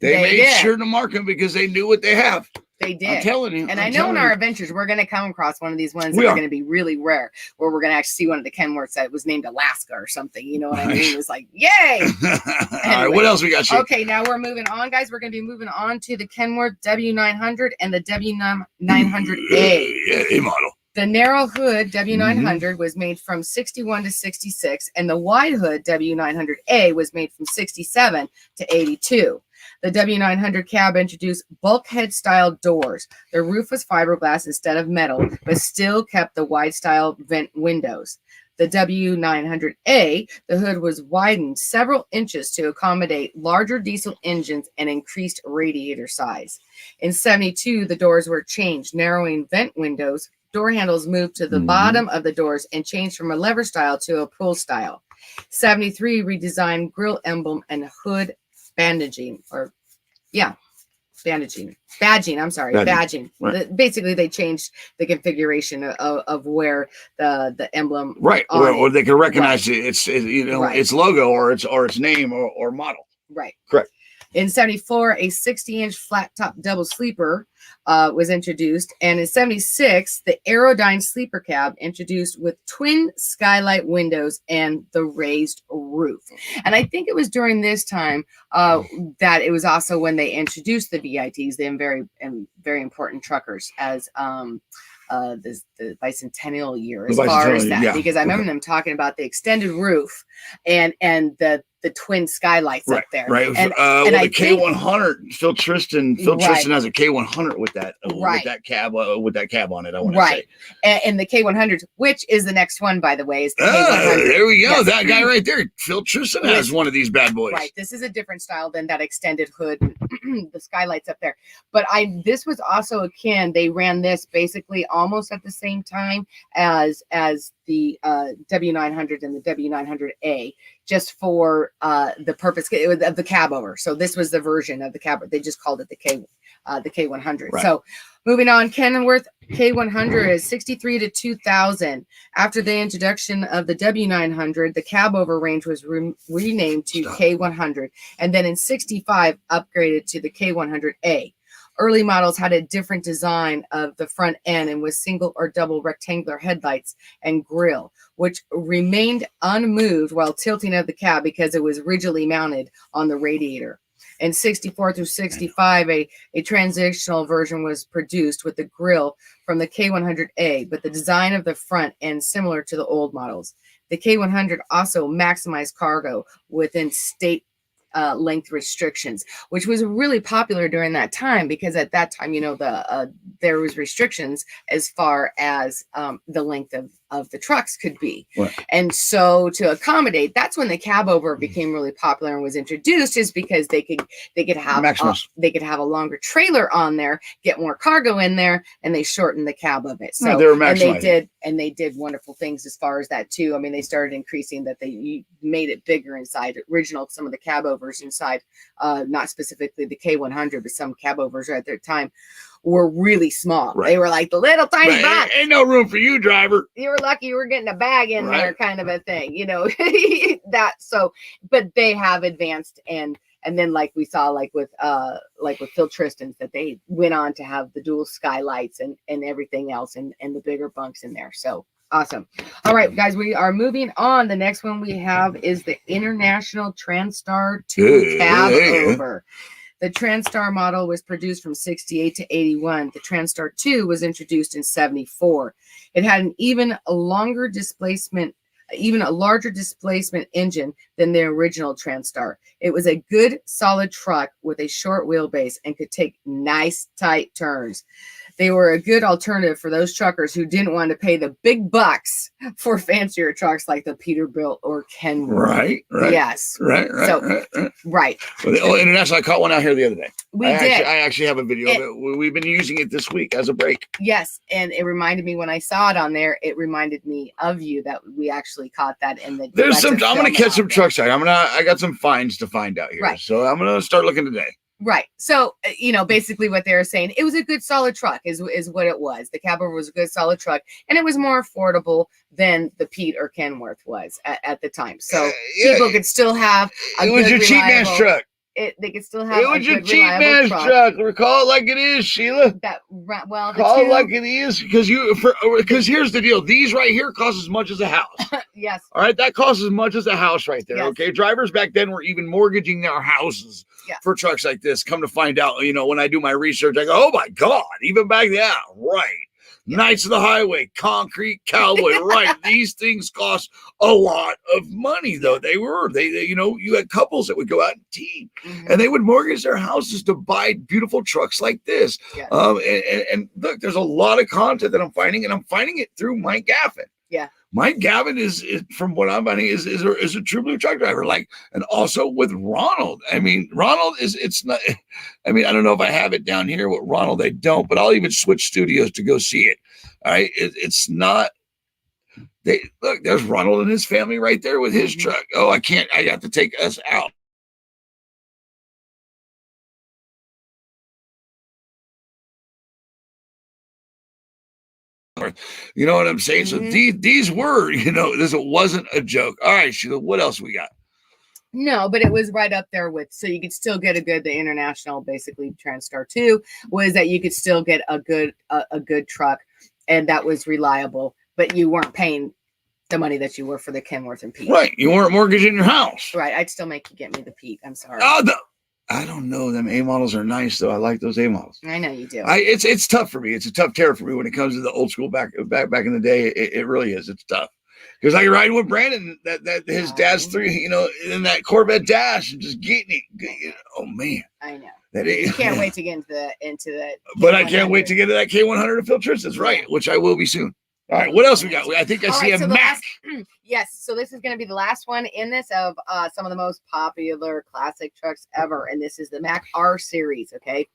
They made sure to mark them because they knew what they have. They did. I'm telling you. And I know in our adventures, we're going to come across one of these ones that are going to be really rare, where we're going to actually see one of the Kenworths that was named Alaska or something. You know what I mean? It was like, yay. Anyway. All right. What else we got? Okay. Now we're moving on, guys. We're going to be moving on to the Kenworth W900 and the W900A. Yeah, A model. The narrow hood W900 was made from 61 to 66, and the wide hood W900A was made from 67 to 82. The W900 cab introduced bulkhead-style doors. The roof was fiberglass instead of metal, but still kept the wide-style vent windows. The W900A, the hood was widened several inches to accommodate larger diesel engines and increased radiator size. In 72, the doors were changed, narrowing vent windows. Door handles moved to the bottom of the doors and changed from a lever style to a pull style. 73 redesigned grille emblem and hood badging. Badging. Right. Basically, they changed the configuration of where the emblem. Right. Or they can recognize its logo or its name or model. Right. Correct. In 74, a 60-inch flat-top double sleeper was introduced. And in 76, the Aerodyne sleeper cab introduced with twin skylight windows and the raised roof. And I think it was during this time that it was also when they introduced the VITs, the very important truckers, as the bicentennial year as far as that, because I remember them talking about the extended roof and the twin skylights right, up there. right. And With I the K100, Phil Tristan has a K100 with that cab on it. I want to say, and the K100, which is the next one, by the way, is the K100. There we go. Yes. That guy right there, Phil Tristan, has one of these bad boys. Right. This is a different style than that extended hood, the skylights up there. But this was also akin. They ran this basically almost at the same time as the W900 and the W900A, just for the purpose of the cab over. So this was the version of the cab. They just called it the K100. Right. So moving on, Kenworth K100 is 63 to 2000. After the introduction of the W900, the cab over range was renamed to K100, and then in 65 upgraded to the K100A. Early models had a different design of the front end and with single or double rectangular headlights and grille, which remained unmoved while tilting of the cab because it was rigidly mounted on the radiator. In 64 through 65, a transitional version was produced with the grille from the K100A, but the design of the front end similar to the old models. The K100 also maximized cargo within state length restrictions, which was really popular during that time because at that time, there was restrictions as far as the length of the trucks could be. Right. And so to accommodate, that's when the cab over became really popular and was introduced, is because they could have a longer trailer on there, get more cargo in there, and they shortened the cab of it. So they were maximizing. and they did wonderful things as far as that too. I mean, they started increasing that, they made it bigger inside. Some of the cab overs inside, not specifically the K100, but some cab overs at their time were really small. Right. They were like the little tiny box. Ain't no room for you, driver. You were lucky you were getting a bag in there, kind of a thing, but they have advanced and then like we saw with Phil Tristan's, that they went on to have the dual skylights and everything else and the bigger bunks in there. So awesome. All right, guys, we are moving on. The next one we have is the International Transtar 2 cab over. The Transtar model was produced from 68 to 81. The Transtar 2 was introduced in 74. It had an even larger displacement engine than the original Transtar. It was a good, solid truck with a short wheelbase and could take nice, tight turns. They were a good alternative for those truckers who didn't want to pay the big bucks for fancier trucks like the Peterbilt or Kenworth. Right. Yes. Right. Right. Well, International, I caught one out here the other day. I actually have a video of it. We've been using it this week as a break. Yes, and it reminded me when I saw it on there. It reminded me of you that we actually caught that in the. I'm going to catch some trucks out. I got some finds to find out here. Right. So I'm going to start looking today. Right. So, basically what they were saying, it was a good, solid truck is what it was. The cab over was a good, solid truck, and it was more affordable than the Pete or Kenworth was at the time. So people could still have a It was your cheap man's truck. They could still have it was your cheap man's truck. Recall it like it is, Sheila. Call it like it is, because here's the deal. These right here cost as much as a house. Yes. All right, that costs as much as a house right there. Yes. Okay, drivers back then were even mortgaging their houses for trucks like this. Come to find out, when I do my research, I go, oh my God, even back then, right. Knights of the Highway, concrete cowboy, right? These things cost a lot of money, though. They you had couples that would go out and team, and they would mortgage their houses to buy beautiful trucks like this. Yeah. And look, there's a lot of content that I'm finding, and I'm finding it through Mike Gaffin. Yeah. Mike Gavin is from what I'm finding is a true blue truck driver, and also with Ronald. I mean, Ronald it's not. I mean, I don't know if I have it down here with Ronald. I don't, but I'll even switch studios to go see it. All right, it's not. Look, there's Ronald and his family right there with his truck. Oh, I have to take us out. You know what I'm saying? So these were, this wasn't a joke. All right, Sheila, what else we got? No, but it was right up there with, so you could still get the International, basically Transtar 2 was that you could still get a good truck, and that was reliable, but you weren't paying the money that you were for the Kenworth and Pete. Right. You weren't mortgaging your house. Right. I'd still make you get me the Pete. I'm sorry. Oh, I don't know. Them A models are nice, though. I like those A models. I know you do. It's tough for me. It's a tough terror for me when it comes to the old school back in the day. It really is. It's tough Because I ride with Brandon, that his dad's in that Corvette Dash and just getting it. Oh man, I know. That You can't wait to get into that. But I can't wait to get to that K100 to Phil Tristan's, right? Which I will be soon. All right, what else we got? I think I see a Mac. Yes, so this is going to be the last one in this of some of the most popular classic trucks ever, and this is the Mac R series. Okay.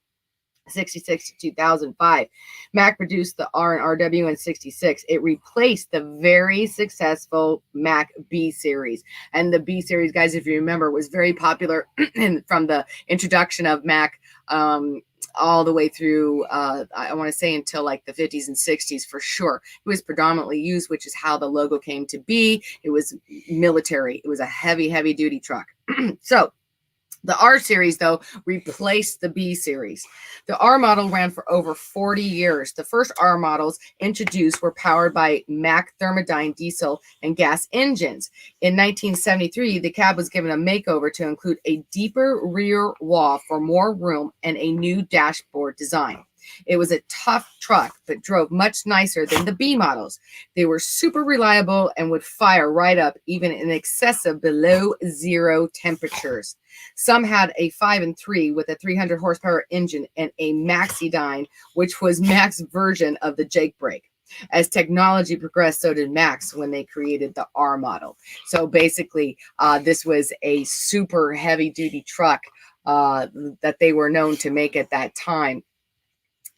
66 to 2005. Mac produced the R and RW in 66. It replaced the very successful Mac B series. And the B series, guys, if you remember, was very popular from the introduction of Mac all the way through, I want to say until like the 50s and 60s for sure. It was predominantly used, which is how the logo came to be. It was military. It was a heavy, heavy duty truck. So the R series, though, replaced the B series. The R model ran for over 40 years. The first R models introduced were powered by Mack Thermodyne diesel and gas engines. In 1973, the cab was given a makeover to include a deeper rear wall for more room and a new dashboard design. It was a tough truck, but drove much nicer than the B models. They were super reliable and would fire right up, even in excessive below zero temperatures. Some had a 5 and 3 with a 300 horsepower engine and a Maxidyne, which was Mac's version of the Jake brake. As technology progressed, so did Max when they created the R model. So basically, this was a super heavy duty truck that they were known to make at that time.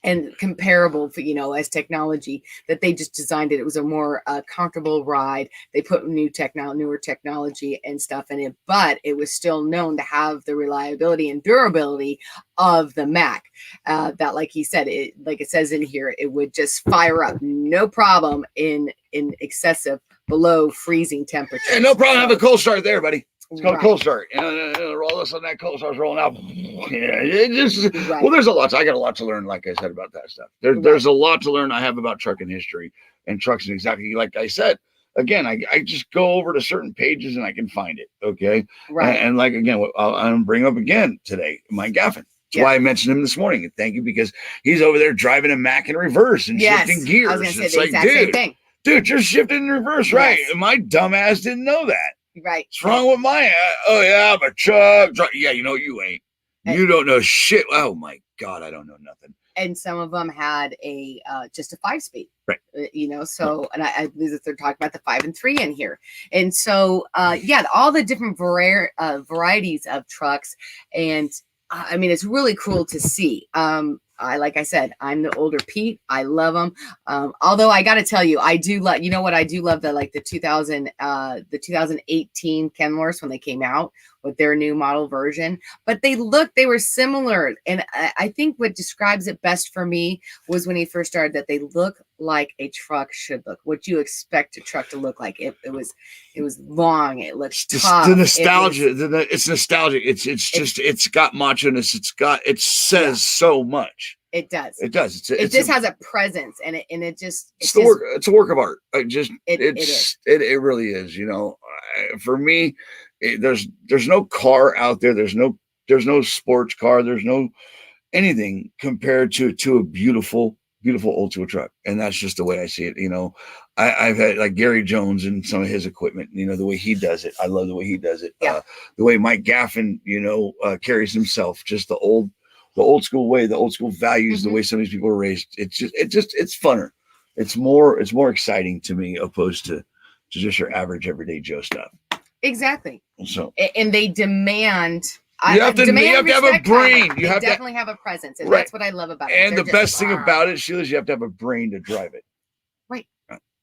And comparable, as technology, that they just designed it. It was a more comfortable ride. They put newer technology and stuff in it, but it was still known to have the reliability and durability of the Mac. That, like he said, like it says in here, it would just fire up, no problem in excessive below freezing temperature. Yeah, no problem. Have a cold start there, buddy. It's called cold start. All of a sudden that cold start's rolling out. Yeah, it just well, there's a lot. I got a lot to learn, like I said, about that stuff. There's a lot to learn I have about trucking history and trucks, and exactly like I said. Again, I just go over to certain pages and I can find it. Okay. Right. And like again, I'm bring up again today, Mike Gaffin. That's why I mentioned him this morning. And thank you, because he's over there driving a Mac in reverse and shifting gears. I was gonna say it's the like, exact same thing. Dude, you're shifting in reverse, right? And my dumbass didn't know that. Right. What's wrong with my? Oh yeah, I'm a truck. Yeah, you ain't. You don't know shit. Oh my God, I don't know nothing. And some of them had a just a 5-speed, right? So and I believe that they're talking about the 5 and 3 in here. And so all the different varieties of trucks, and I mean it's really cool to see. Like I said, I'm the older Pete. I love them. Although I got to tell you, I do love, I do love the 2018 Kenworths when they came out with their new model version, but they were similar. And I think what describes it best for me was when he first started, that they look like a truck should look, what you expect a truck to look like. It was long. It looks tough. The nostalgia. It's nostalgic. It's got macho-ness. It says so much. It does. It does. It just has a presence, and it just. It's a work of art. It really is. For me, there's no car out there. There's no sports car. There's no anything compared to a beautiful old school truck, and that's just the way I see it. I've had like Gary Jones and some of his equipment. The way he does it, I love the way he does it. Yeah. The way Mike Gaffin, carries himself, just the old school way, the old school values, the way some of these people are raised. It's funner. It's more exciting to me opposed to just your average everyday Joe stuff. Exactly. So, and they demand. You have to have a brain. You definitely have a presence, and that's what I love about it. And the best thing about it, Sheila, is you have to have a brain to drive it. Right.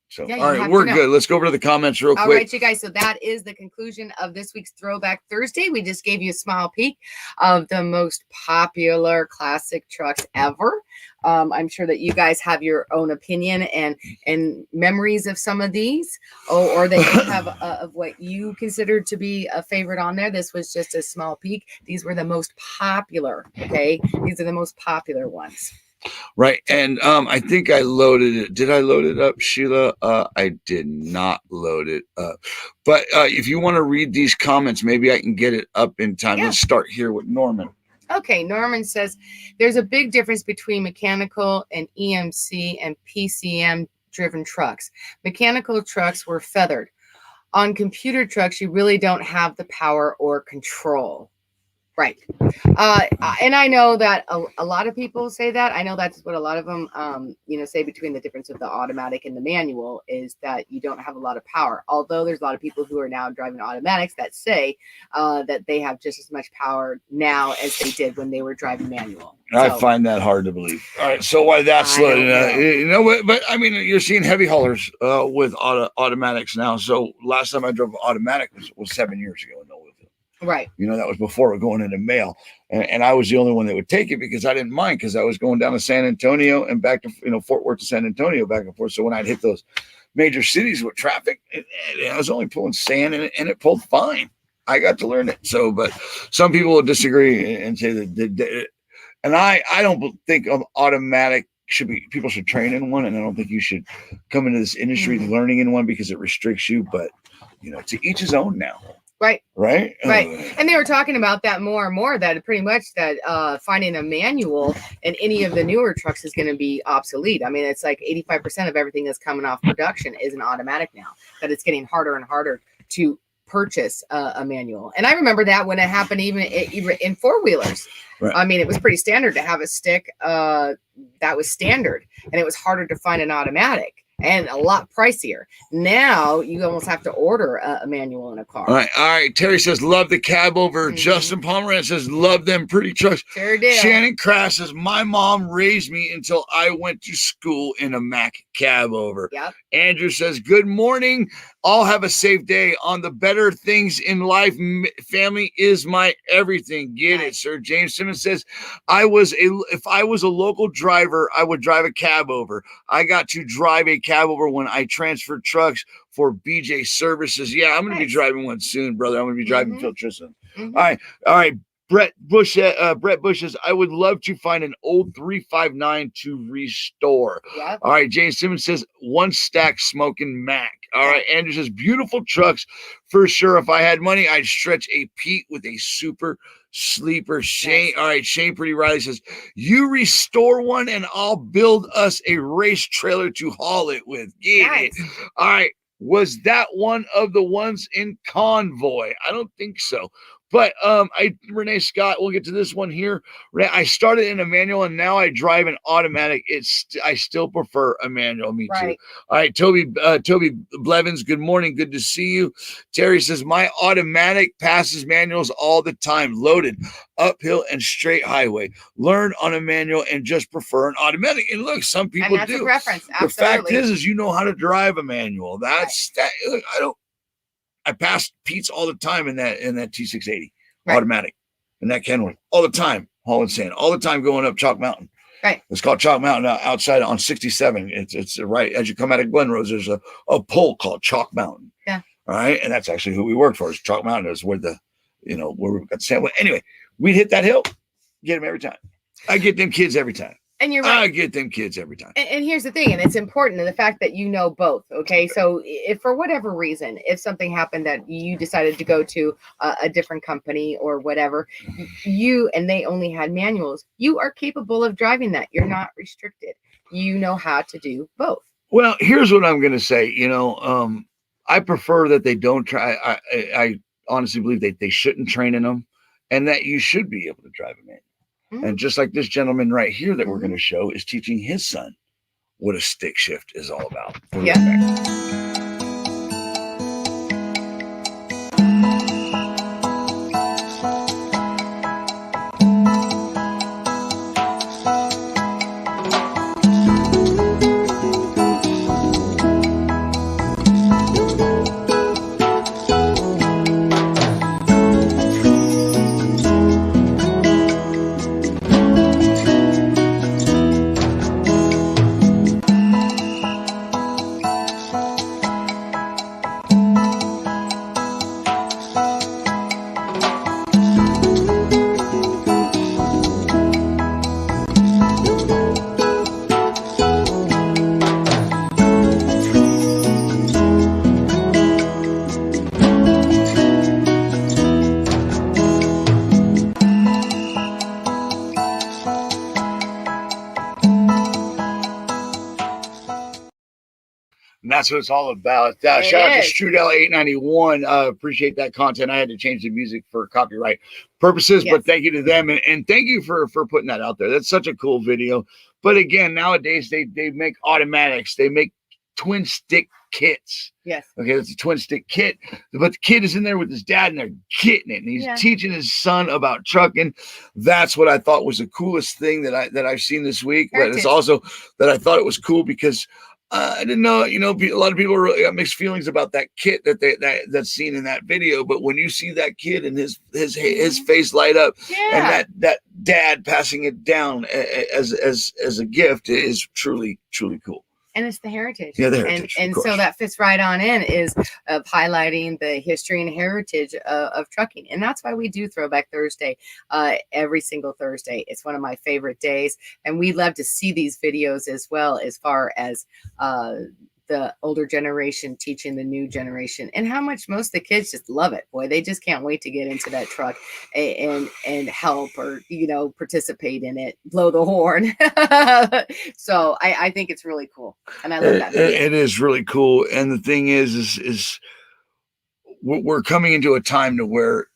So, all right, we're good. Let's go over to the comments real quick. All right, you guys. So that is the conclusion of this week's Throwback Thursday. We just gave you a small peek of the most popular classic trucks ever. I'm sure that you guys have your own opinion and memories of some of these, or that you have of what you consider to be a favorite on there. This was just a small peek. These were the most popular. Okay, these are the most popular ones. Right. And I think I loaded it. Did I load it up, Sheila? I did not load it up. But if you want to read these comments, maybe I can get it up in time. Let's start here with Norman. Okay, Norman says, there's a big difference between mechanical and EMC and PCM driven trucks. Mechanical trucks were feathered, on computer trucks, you really don't have the power or control. Right. And I know that a lot of people say that. I know that's what a lot of them, say between the difference of the automatic and the manual is that you don't have a lot of power. Although there's a lot of people who are now driving automatics that say that they have just as much power now as they did when they were driving manual. I find that hard to believe. All right. So why that's slow? But I mean, you're seeing heavy haulers with automatics now. So last time I drove an automatic was 7 years ago in Louisville. Right. That was before going into mail. And I was the only one that would take it because I didn't mind because I was going down to San Antonio and back to, Fort Worth to San Antonio back and forth. So when I'd hit those major cities with traffic, I was only pulling sand and it pulled fine. I got to learn it. So, but some people will disagree and say that, and I don't think automatic people should train in one. And I don't think you should come into this industry learning in one because it restricts you, but to each his own now. Right. Right. And they were talking about that more and more, that pretty much that finding a manual in any of the newer trucks is going to be obsolete. I mean, it's like 85% of everything that's coming off production is an automatic now, that it's getting harder and harder to purchase a manual. And I remember that when it happened, even in four-wheelers. Right. I mean, it was pretty standard to have a stick that was standard, and it was harder to find an automatic. And a lot pricier. Now you almost have to order a manual in a car. All right. Terry says, love the cab over. Justin Pomerantz says, love them pretty trucks. Sure did. Shannon Crass says, my mom raised me until I went to school in a Mack cab over. Yep. Andrew says, good morning. All have a safe day. On the better things in life, family is my everything. Get it, sir. James Simmons says, if I was a local driver, I would drive a cab over. I got to drive a cab over when I transferred trucks for BJ Services. Yeah, I'm going to be driving one soon, brother. I'm going to be driving Phil Tristan. All right. Brett Bush says, I would love to find an old 359 to restore. Yep. All right. James Simmons says, one stack smoking Mac. All right. Andrew says, beautiful trucks for sure. If I had money, I'd stretch a Pete with a super sleeper. Shane. All right. Shane Pretty Riley says, you restore one and I'll build us a race trailer to haul it with. Get it. All right. Was that one of the ones in Convoy? I don't think so. But Renee Scott, we'll get to this one here. I started in a manual and now I drive an automatic. I still prefer a manual. Me too. All right, Toby Blevins, good morning. Good to see you. Terry says, my automatic passes manuals all the time, loaded, uphill and straight highway. Learn on a manual and just prefer an automatic. And look, some people that's do. A preference. Absolutely. The fact is you know how to drive a manual. That's that. Look, I pass Pete's all the time in that T680 automatic, and that Kenworth all the time, hauling sand all the time, going up Chalk Mountain. Right. It's called Chalk Mountain outside on 67. It's right as you come out of Glen Rose. There's a pole called Chalk Mountain. Yeah. All right, and that's actually who we work for. Is Chalk Mountain is where where we've got the sand. Well, anyway, we'd hit that hill, get them every time. I get them kids every time. And you're right. I get them kids every time. And here's the thing, and it's important, and the fact that you know both. Okay, so if for whatever reason, if something happened that you decided to go to a different company or whatever, and they only had manuals, you are capable of driving that. You're not restricted. You know how to do both. Well, here's what I'm going to say. I prefer that they don't try. I honestly believe they shouldn't train in them, and that you should be able to drive a manual. And just like this gentleman right here that we're going to show is teaching his son what a stick shift is all about. that's what it's all about. Shout out to Strudel891. Appreciate that content. I had to change the music for copyright purposes, but thank you to them. And thank you for putting that out there. That's such a cool video. But again, nowadays they make automatics. They make twin stick kits. Yes. Okay, it's a twin stick kit. But the kid is in there with his dad and they're getting it. And he's teaching his son about trucking. That's what I thought was the coolest thing that I've seen this week. But it's also that I thought it was cool because I didn't know, a lot of people really got mixed feelings about that kit that's seen in that video. But when you see that kid and his face light up, and that dad passing it down as a gift is truly, truly cool. And it's the heritage. Yeah, the heritage. And so that fits right on in is highlighting the history and heritage of trucking. And that's why we do Throwback Thursday every single Thursday. It's one of my favorite days. And we love to see these videos as well, as far as the older generation teaching the new generation, and how much most of the kids just love it. Boy, they just can't wait to get into that truck and help, or participate in it, blow the horn. So I think it's really cool, and I love that video. It is really cool. And the thing is we're coming into a time to where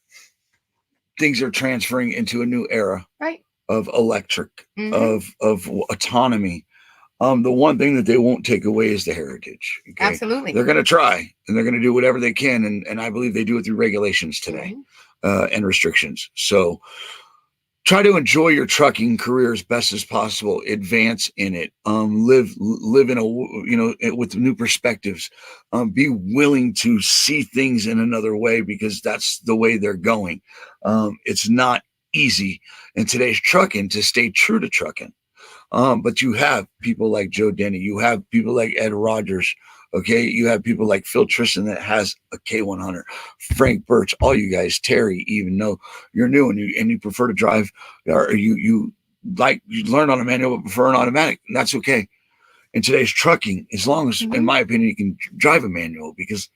things are transferring into a new era, right, of electric, of autonomy. The one thing that they won't take away is the heritage. Okay? Absolutely. They're going to try, and they're going to do whatever they can. And I believe they do it through regulations today, and restrictions. So try to enjoy your trucking career as best as possible. Advance in it. Live in with new perspectives. Be willing to see things in another way, because that's the way they're going. It's not easy in today's trucking to stay true to trucking. But you have people like Joe Denny, you have people like Ed Rogers, okay? You have people like Phil Tristan that has a K100, Frank Birch, all you guys, Terry, even though you're new and you prefer to drive, or you learn on a manual but prefer an automatic, and that's okay. In today's trucking, as long as, in my opinion, you can drive a manual, because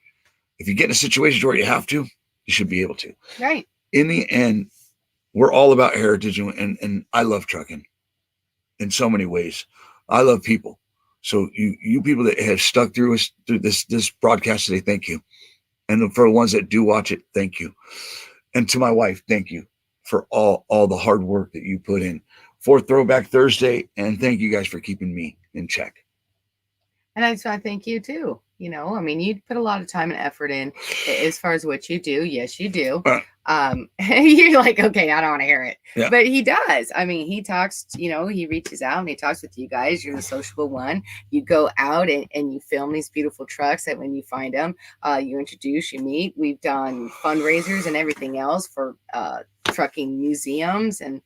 if you get in a situation where you have to, you should be able to. Right. In the end, we're all about heritage, and I love trucking. In so many ways. I love people. So you people that have stuck through us through this broadcast today, thank you. And for the ones that do watch it, thank you. And to my wife, thank you for all the hard work that you put in for Throwback Thursday. And thank you guys for keeping me in check. And I thank you too. You put a lot of time and effort in as far as what you do. Yes, you do. You're like, okay, I don't want to hear it. Yeah. But he does. He talks, he reaches out and he talks with you guys. You're the sociable one. You go out and you film these beautiful trucks that when you find them, you introduce, you meet. We've done fundraisers and everything else for trucking museums, and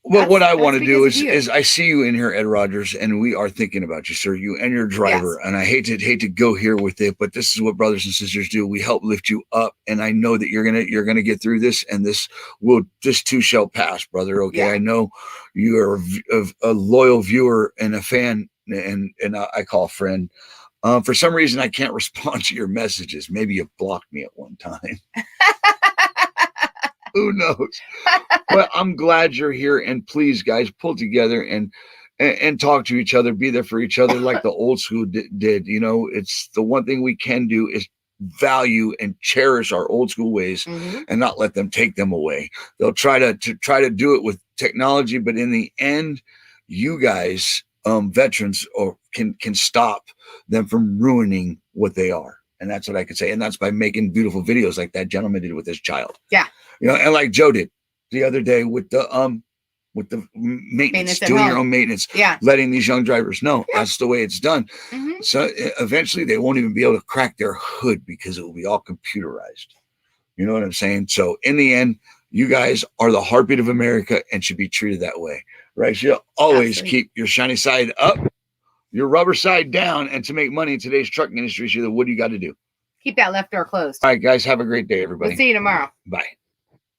well, what I want to do is I see you in here, Ed Rogers, and we are thinking about you, sir, you and your driver. Yes. And I hate to go here with it, but this is what brothers and sisters do. We help lift you up, and I know that you're gonna get through this, and this too shall pass, brother. Okay, I know you are a loyal viewer and a fan, and I call a friend. For some reason, I can't respond to your messages. Maybe you blocked me at one time. Who knows? But I'm glad you're here, and please, guys, pull together and talk to each other, be there for each other like the old school did. It's the one thing we can do is value and cherish our old school ways and not let them take them away. They'll try to do it with technology, but in the end, you guys, veterans, can stop them from ruining what they are. And that's what I could say. And that's by making beautiful videos like that gentleman did with his child. Yeah. And like Joe did the other day with the maintenance, doing your own maintenance, letting these young drivers know that's the way it's done. So eventually they won't even be able to crack their hood because it will be all computerized. You know what I'm saying? So in the end, you guys are the heartbeat of America and should be treated that way, right? So you'll always keep your shiny side up, your rubber side down, and to make money in today's trucking industry, what do you got to do? Keep that left door closed. All right, guys, have a great day, everybody. We'll see you tomorrow. Bye.